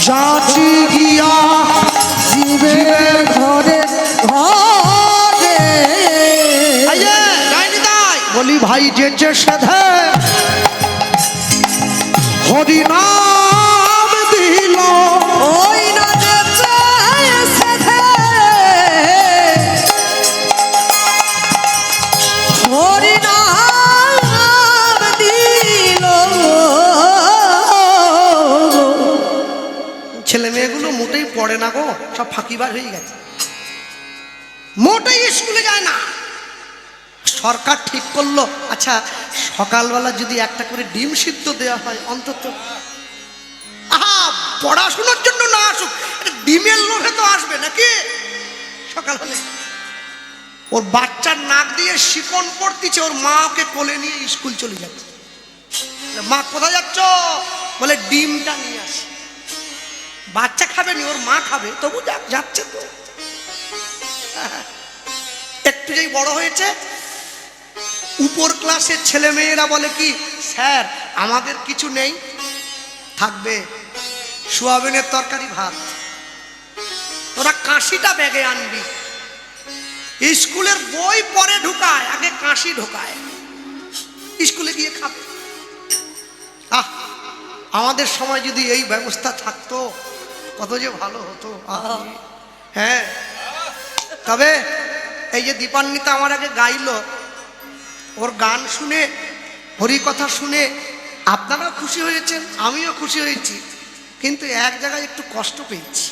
যাচি গিয়া জীবের ঘরে ঘরে। বলি ভাই যে সাধে হরি নাম দিল, ওই না যেতে সাথে হরি নাম দিল। ছেলে মেয়েগুলো মোটেই পড়ে না গো, সব ফাঁকিবাজ হয়ে গেছে, মোটেই স্কুলে যায় না। সরকার ঠিক করলো, আচ্ছা সকালবেলা যদি একটা করে ডিম সিদ্ধ দেওয়া হয় অন্তত, আহা পড়াশোনার জন্য না আসুক, ডিমের লোভে তো আসবে নাকি? সকাল হলে ওর বাচ্চার নাক দিয়ে শিকন পড়তিছে, ওর মা ওকে কোলে নিয়ে স্কুল চলে যাচ্ছে। মা কোথায় যাচ্ছ? বলে ডিমটা নিয়ে আসে। বাচ্চা খাবে নি, ওর মা খাবে, তবু যাচ্ছে তো। একটু যেই বড় হয়েছে, উপর ক্লাসের ছেলে মেয়েরা বলে কি, স্যার আমাদের কিছু নেই, থাকবে সোয়াবিনের তরকারি ভাত, তোরা কাশিটা ব্যাগে আনবি। স্কুলের বই পরে ঢুকায়, আগে কাশি ঢোকায়, স্কুলে গিয়ে খাবে। আহ আমাদের সময় যদি এই ব্যবস্থা থাকতো কত যে ভালো হতো। হ্যাঁ, তবে এই যে দীপান্বিতা আমার আগে গাইলো, ওর গান শুনে, হরি কথা শুনে আপনারাও খুশি হয়েছেন, আমিও খুশি হয়েছি, কিন্তু এক জায়গায় একটু কষ্ট পেয়েছি।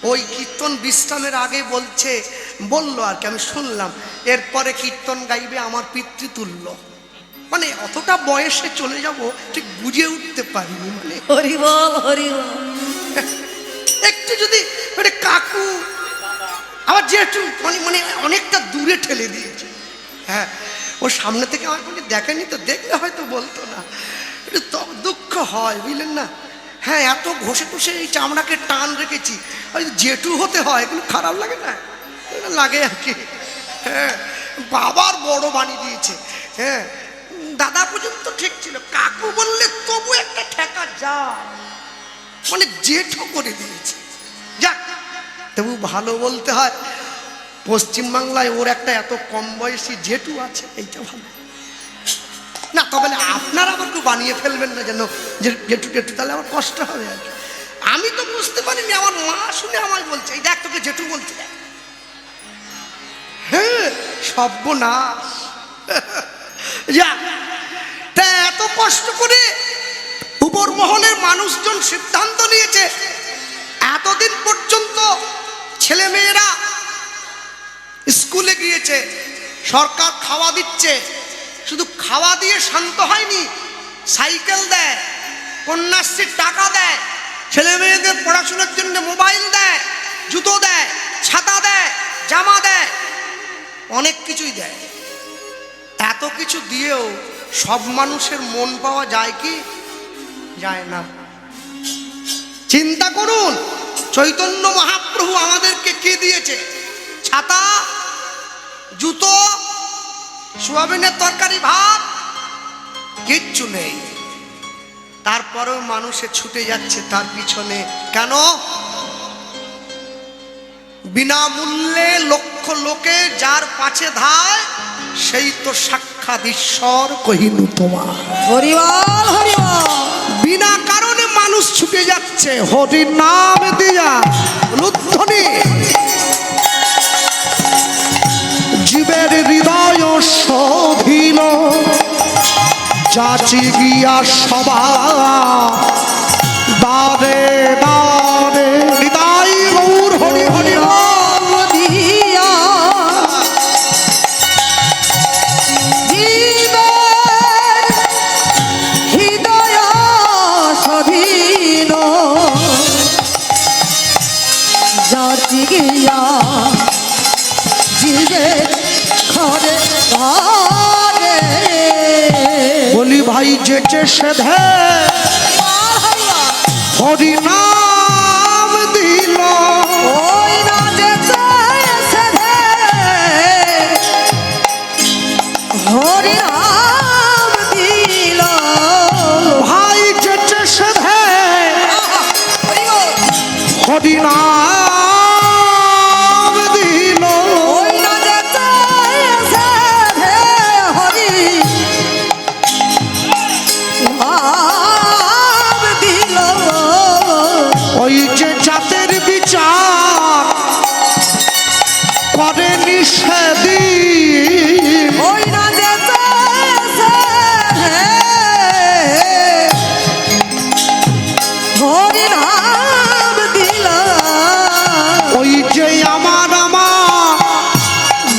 ওই কীর্তন বিশ্রামের আগে বললো আর কি, আমি শুনলাম, এরপরে কীর্তন গাইবে আমার পিতৃতুল্য। মানে অতটা বয়সে চলে যাব ঠিক বুঝে উঠতে পারিনি। মানে হরি বল হরি বল। একটু যদি মানে কাকু আবার যেহেতু মানে অনেকটা দূরে ঠেলে দিয়েছে। হ্যাঁ, ওর সামনে থেকে আমার কোনো দেখেনি তো, দেখলে হয়তো বলতো না, একটু দুঃখ হয় বুঝলেন না। হ্যাঁ, এত ঘষে ঘষে এই চামড়াকে টান রেখেছি, জেঠু হতে হয়, কিন্তু খারাপ লাগে না, লাগে আর কি। হ্যাঁ, বাবার বড় বানিয়ে দিয়েছে। হ্যাঁ, দাদা পর্যন্ত ঠিক ছিল, কাকু বললে তবু একটা ঠেকা যায়, মানে জেঠু করে দিয়েছে। যাক, তবু ভালো বলতে হয়, পশ্চিমবাংলায় ওর একটা এত কম বয়সী জেঠু আছে, এইটা ভালো না। তবে আপনারা আবার কেউ বানিয়ে ফেলবেন না যেন জেঠু জেঠু, তাহলে আমার কষ্ট হবে আর কি। আমি তো বুঝতে পারিনি, আমার মা শুনে আমায় বলছে, এই দেখ তোকে জেঠু বলতে দেখ। হ্যাঁ, সর্বনাশ। যা, তা এত কষ্ট করে উপর মহলের মানুষজন সিদ্ধান্ত নিয়েছে, এতদিন পর্যন্ত ছেলে মেয়েরা স্কুলে গিয়েছে, সরকার খাওয়া দিচ্ছে, শুধু খাওয়া দিয়ে শান্ত হয়নি, সাইকেল দেয়, কন্যাশ্রীর টাকা দেয়, ছেলে মেয়েদের পড়াশোনার জন্য মোবাইল দেয়, জুতো দেয়, ছাতা দেয়, জামা দেয়, অনেক কিছুই দেয়। এত কিছু দিয়েও সব মানুষের মন পাওয়া যায় কি? যায় না। চিন্তা করুন, চৈতন্য মহাপ্রভু আমাদেরকে কি দিয়েছে? ছাতা, জুতো, সোয়াবিনের তরকারি, ভাত কিচ্ছু নেই। তারপরেও মানুষে ছুটে যাচ্ছে তার পিছনে। কেন? বিনামূল্যে লক্ষ লোকে যার পাছে ধায়, সেই তো সাক্ষাৎ ঈশ্বর কহিনু তোমার। হরিবল হরিবল। বিনা কারণে মানুষ ছুটে যাচ্ছে হরির নাম দিয়া লুধ্বনি। জীবের হৃদয় শোধিল যাচি গিয়া সভা, দারে দারে হৃদয় গৌর হরি হরি নাম দিয়া জীবের হৃদয় স্বাধীন যাচি গিয়া জীবের ঘরে ঘরে। বলি ভাই যেচে সেধে হরি নাম দিল, ওই না যেতে সেধে হরি নাম দিল। ভাই যেচে সেধে হরি নাম দিল। ওই না যেতে সেধে হরি নাম দিল। ওই যে জাতের বিচার করে নিষেদিন, ওই না যেতে সেধে হরি নাম দিল। ওই যে আমার আমার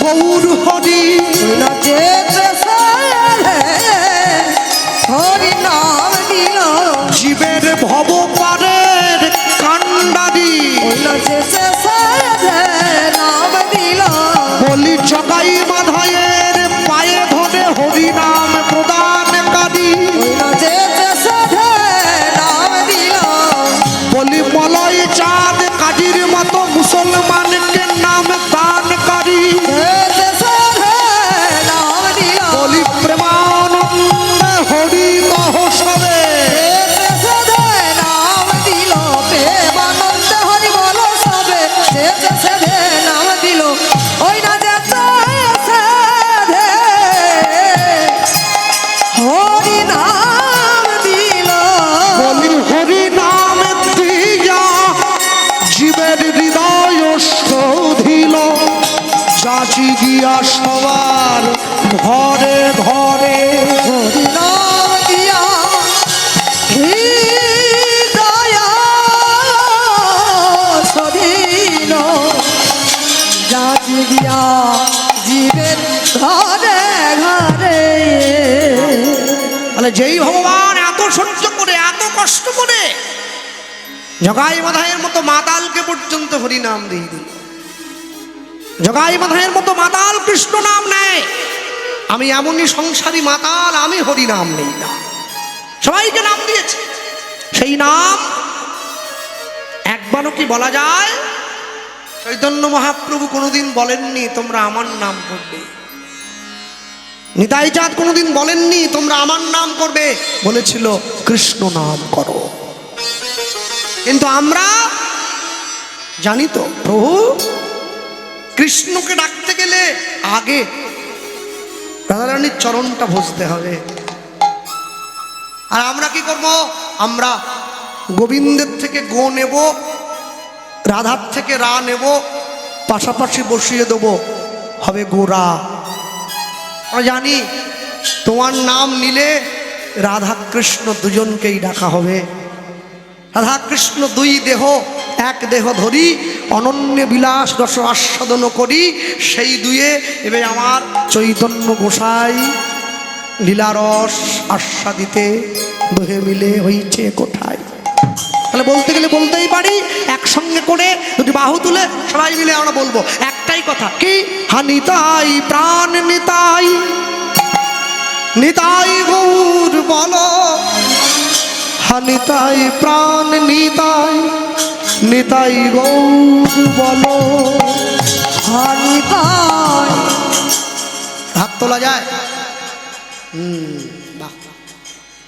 গৌর হরি, ওই না যেতে সেধে হরি নাম দিল। জীবের ভব পারের কান্ডারি। ওই না যেতে সেধে নাম দিল। বলি জগাই মাধায়ের পায়ে ধরে হরি নাম প্রদানকারী। ওই না যেতে সেধে নাম দিল। বলি মলয় চাঁদ কাজীর মতো মুসলমানকে নাম দানকারী। যেতে সেধে নাম দিল। বলি প্রেমানন্দ হরি মহোৎসবে, যেতে সেধে নাম দিল। প্রেমানন্দ হরি বল সবে যেতে সেধে নাম দিল। ওই না যেতে সেধে হরি নাম দিল। বলি হরি নাম দিয়া জীবের হৃদয় শোধিল যাচি গিয়া সবার ঘরে ঘরে। হরি নাম দিয়া হৃদয় স্বাধীন যাচি গিয়া জীবের ঘরে ঘরে। তাহলে যেই ভগবান এত সহ্য করে এত কষ্ট করে জগাই মাধায়ের মতো মাতালকে পর্যন্ত হরি নাম দিয়ে দিল। জগাই মাধায়ের মতো মাতাল কৃষ্ণ নাম নেয়। আমি এমনই সংসারী মাতাল, আমি হরি নাম নেই না। সবাইকে নাম দিয়েছে, সেই নাম একবারও কি বলা যায়? চৈতন্য মহাপ্রভু কোনোদিন বলেননি তোমরা আমার নাম করবে। নিতাই চাঁদ কোনোদিন বলেননি তোমরা আমার নাম করবে, বলেছিল কৃষ্ণ নাম করো। কিন্তু আমরা জানি তো প্রভু কৃষ্ণকে ডাকতে গেলে আগে রাধারানীর চরণটা ভজতে হবে। আর আমরা কি করব? আমরা গোবিন্দের থেকে গো নেব, রাধার থেকে রা নেব, পাশাপাশি বসিয়ে দেব, হবে গোরা। আমরা জানি তোমার নাম নিলে রাধা কৃষ্ণ দুজনকেই ডাকা হবে। রাধা কৃষ্ণ দুই দেহ এক দেহ ধরি, অনন্য বিলাস রস আস্বাদন করি। সেই দুয়ে এবার আমার চৈতন্য গোসাই লীলারস আস্বাদিতে দোহে মিলে হইছে কোথায়। তাহলে বলতে গেলে বলতেই পারি, একসঙ্গে করে দুটি বাহু তুলে সবাই মিলে আমরা বলবো একটাই কথা, কি? হানিতাই প্রাণ নিতাই, নিতাই গৌর বলো। হানিতাই প্রাণ নিতাই, নিতাই গৌর বলো। হানিতাই হাত তোলা যায়? বাহ।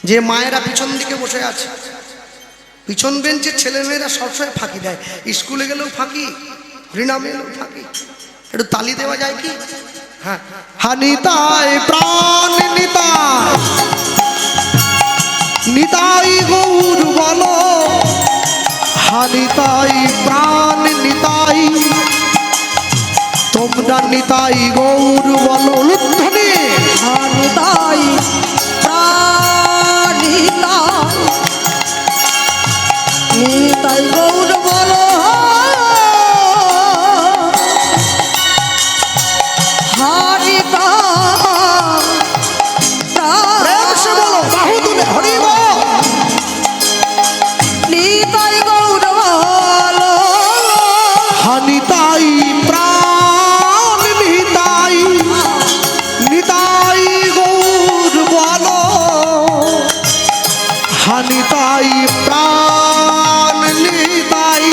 যে মায়েরা পিছন দিকে বসে আছে, পিছন বেঞ্চের ছেলেমেয়েরা সবসময় ফাঁকি দেয়, স্কুলে গেলেও ফাঁকি, হরিনামে গেলেও ফাঁকি, একটু তালি দেওয়া যায় কি? হ্যাঁ, হানিতাই প্রাণ নিতাই, নিতাই গৌর বলো, হানিতাই প্রাণ নিতাই, তোমরা নিতাই গৌর বলো। লুধ্বনি হানিতাই প্রাণিতাই, নিতাই গৌর বলো, প্রেম সে বলো, বাহু তুলে হরি বল। নিতাই গৌর বলো, হানিতাই প্রাণ নিতাই, নিতাই গৌর বলো, হানিতাই প্রাণ নিতাই,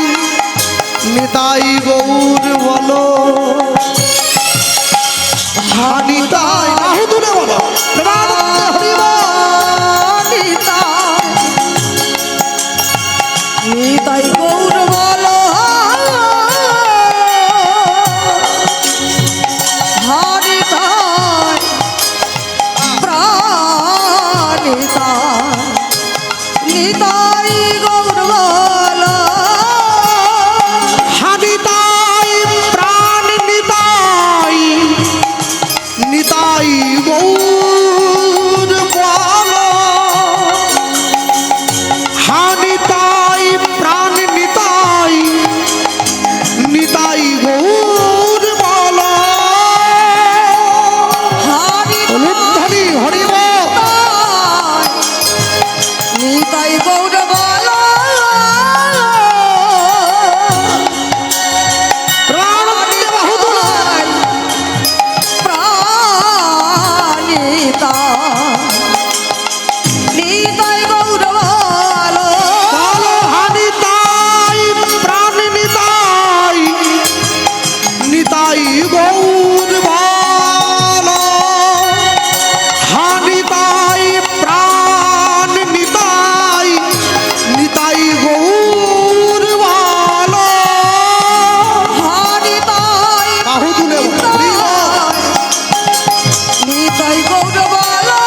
নিতাই গৌর বলো, হানিতাই বাহু তুলে বলো, প্রেমানন্দে হরি বল। নিতাই গৌর বলো, হানিতাই প্রাণিতাই, নিতাই গৌর বলো, হানিতাই প্রাণ নিতাই, নিতাই গৌর বলো, হানিতাই প্রাণ নিতাই, নিতাই গৌর বলো। হরি হরি বল। নিতাই গৌর বলো, প্রাণানন্দে বাহু তোলো। নিতাই গৌর বলো, বলো হানিতাই প্রাণ নিতাই, নিতাই গৌর বলো, হানিতাই প্রাণ নিতাই, নিতাই গৌর বলো। হানিতাই বাহু তুলে হরি বল। নিতাই গৌর বলো,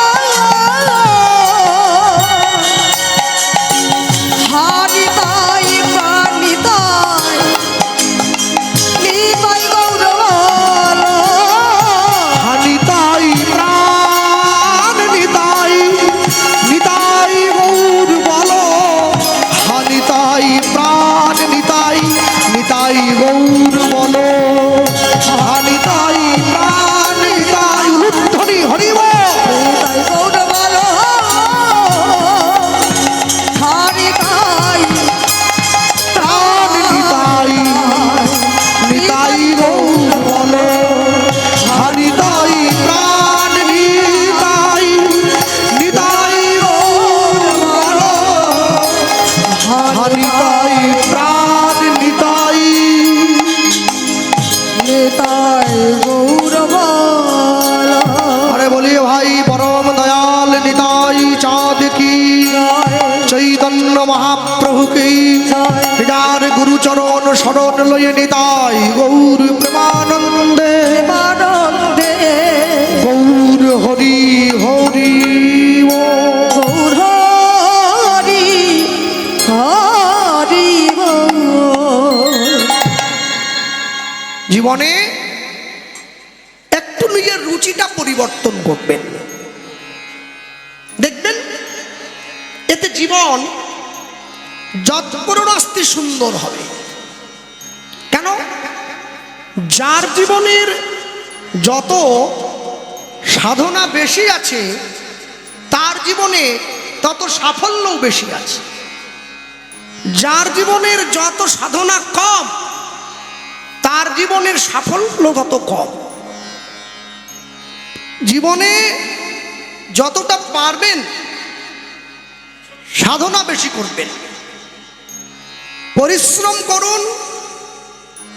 হানিতাই প্রাণিতাই, নিতাই গৌর বলো, হানিতাই প্রাণ নিতাই, নিতাই গৌর বলো, হানিতাই প্রাণ নিতাই, নিতাই গৌর বলো, হানিতাই প্রাণ নিতাই। লুধ্বনি হরি বল। নিতাই গৌর বলো, হানিতাই প্রাণ নিতাই, নিতাই গৌর বলো, হানিতাই প্রাণ নিতাই, নিতাই গৌর বলো, হানিতাই প্রাণ নিতাই। নিতাই গৌর বলো, আরে বলিয়ে ভাই পরম দয়াল নিতাই চাঁদ কি, চৈতন্য মহাপ্রভু কি, যার গুরুচরণ শরণ লয়ে নিতাই গৌর প্রেমানন্দে, প্রেমানন্দে গৌর হরি হরি বল। গৌর হরি হরি বল। জীবনে একটু নিজের রুচিটা পরিবর্তন করবেন, দেখবেন এতে জীবন যৎপরোনাস্তি সুন্দর হবে। কেন? যার জীবনের যত সাধনা বেশি আছে তার জীবনে তত সাফল্যও বেশি আছে। যার জীবনের যত সাধনা কম তার জীবনের সাফল্য তত কম। জীবনে যতটা পারবেন সাধনা বেশি করবেন, পরিশ্রম করুন,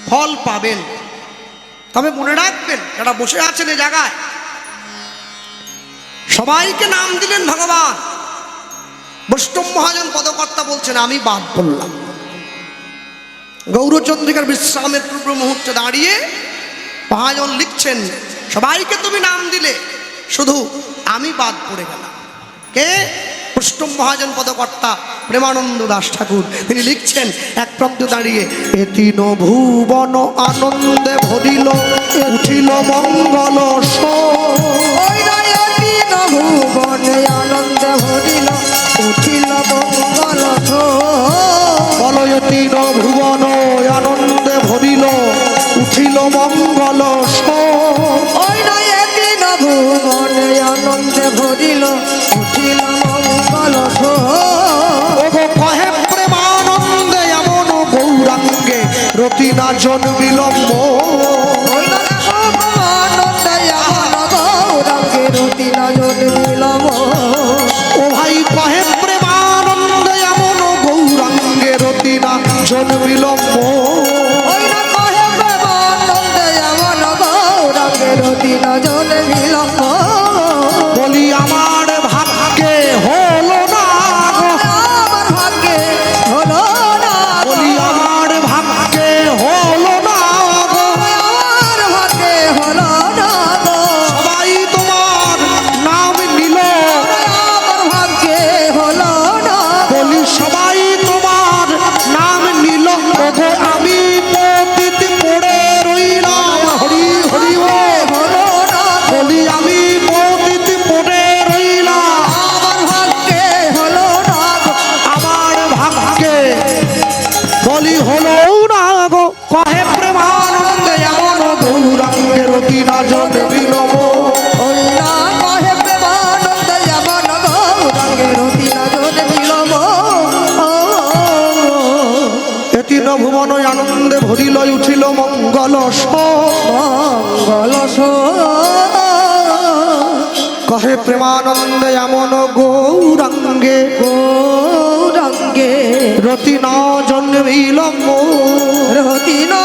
ফল পাবেন। তবে মনে রাখবেন, যারা বসে আছেন এই জায়গায়, সবাইকে নাম দিলেন ভগবান। বৈষ্ণব মহাজন পদকর্তা বলছেন আমি বাদ পড়লাম। গৌরচন্দ্রিকার বিশ্রামের পূর্ব মুহূর্তে দাঁড়িয়ে মহাজন লিখছেন, সবাইকে তুমি নাম দিলে, শুধু আমি বাদ পড়ে গেলাম। কে? বৈষ্ণব মহাজন পদকর্তা প্রেমানন্দ দাস ঠাকুর। তিনি লিখছেন এক প্রান্তে দাঁড়িয়ে, এ তিন ভুবন আনন্দে ভরিল, উঠিল মঙ্গল ওই নয়তি ভুবনে আনন্দে ভরিল, উঠিল মঙ্গল বলয় তিন ভুবন আনন্দে ভরিল, উঠিল মঙ্গল ওই নয়তি ভুবনে আনন্দে ভরিল, উঠিল মঙ্গল কহে প্রেমানন্দে এমন গৌরাঙ্গে রতি না জন্মিল ওই আনন্দে এমন গৌরাঙ্গে রতি না জন্মিল ও ভাই, কহে প্রেমানন্দে এমন গৌরাঙ্গে রতি না জন্মিল ওই না কহে প্রেমানন্দে এমন গৌরাঙ্গে রতি না জন্মিল বলি আমার ভাগ্যে হলো না গো, আমার ভাগ্যে হলো না বলি আমার ভাগ্যে হলো না গো, আমার ভাগ্যে হলো না গো সবাই তোমার নাম নিল, আমার ভাগ্যে হলো না বলি সবাই তোমার নাম নিল, ওগো আমি পতিত পড়ে রইলাম। হরি হরি ও হলো না বলি আমি পতিত পড়ে রইলাম, আমার ভাগ্যে হলো না গো আমার ভাগ্যে বলি হলো না গো। কহে প্রেমানন্দে এমন গৌরাঙ্গে রতি না জন্মিল ওই না কহে প্রেমানন্দে এমন গৌরাঙ্গে রতি না জন্মিল এতিন ভুবন আনন্দে ভরিল, উঠিল মঙ্গল মঙ্গল কহে প্রেমানন্দে এমন গৌরাঙ্গে গৌরাঙ্গে রতি না জন্মিল রতি না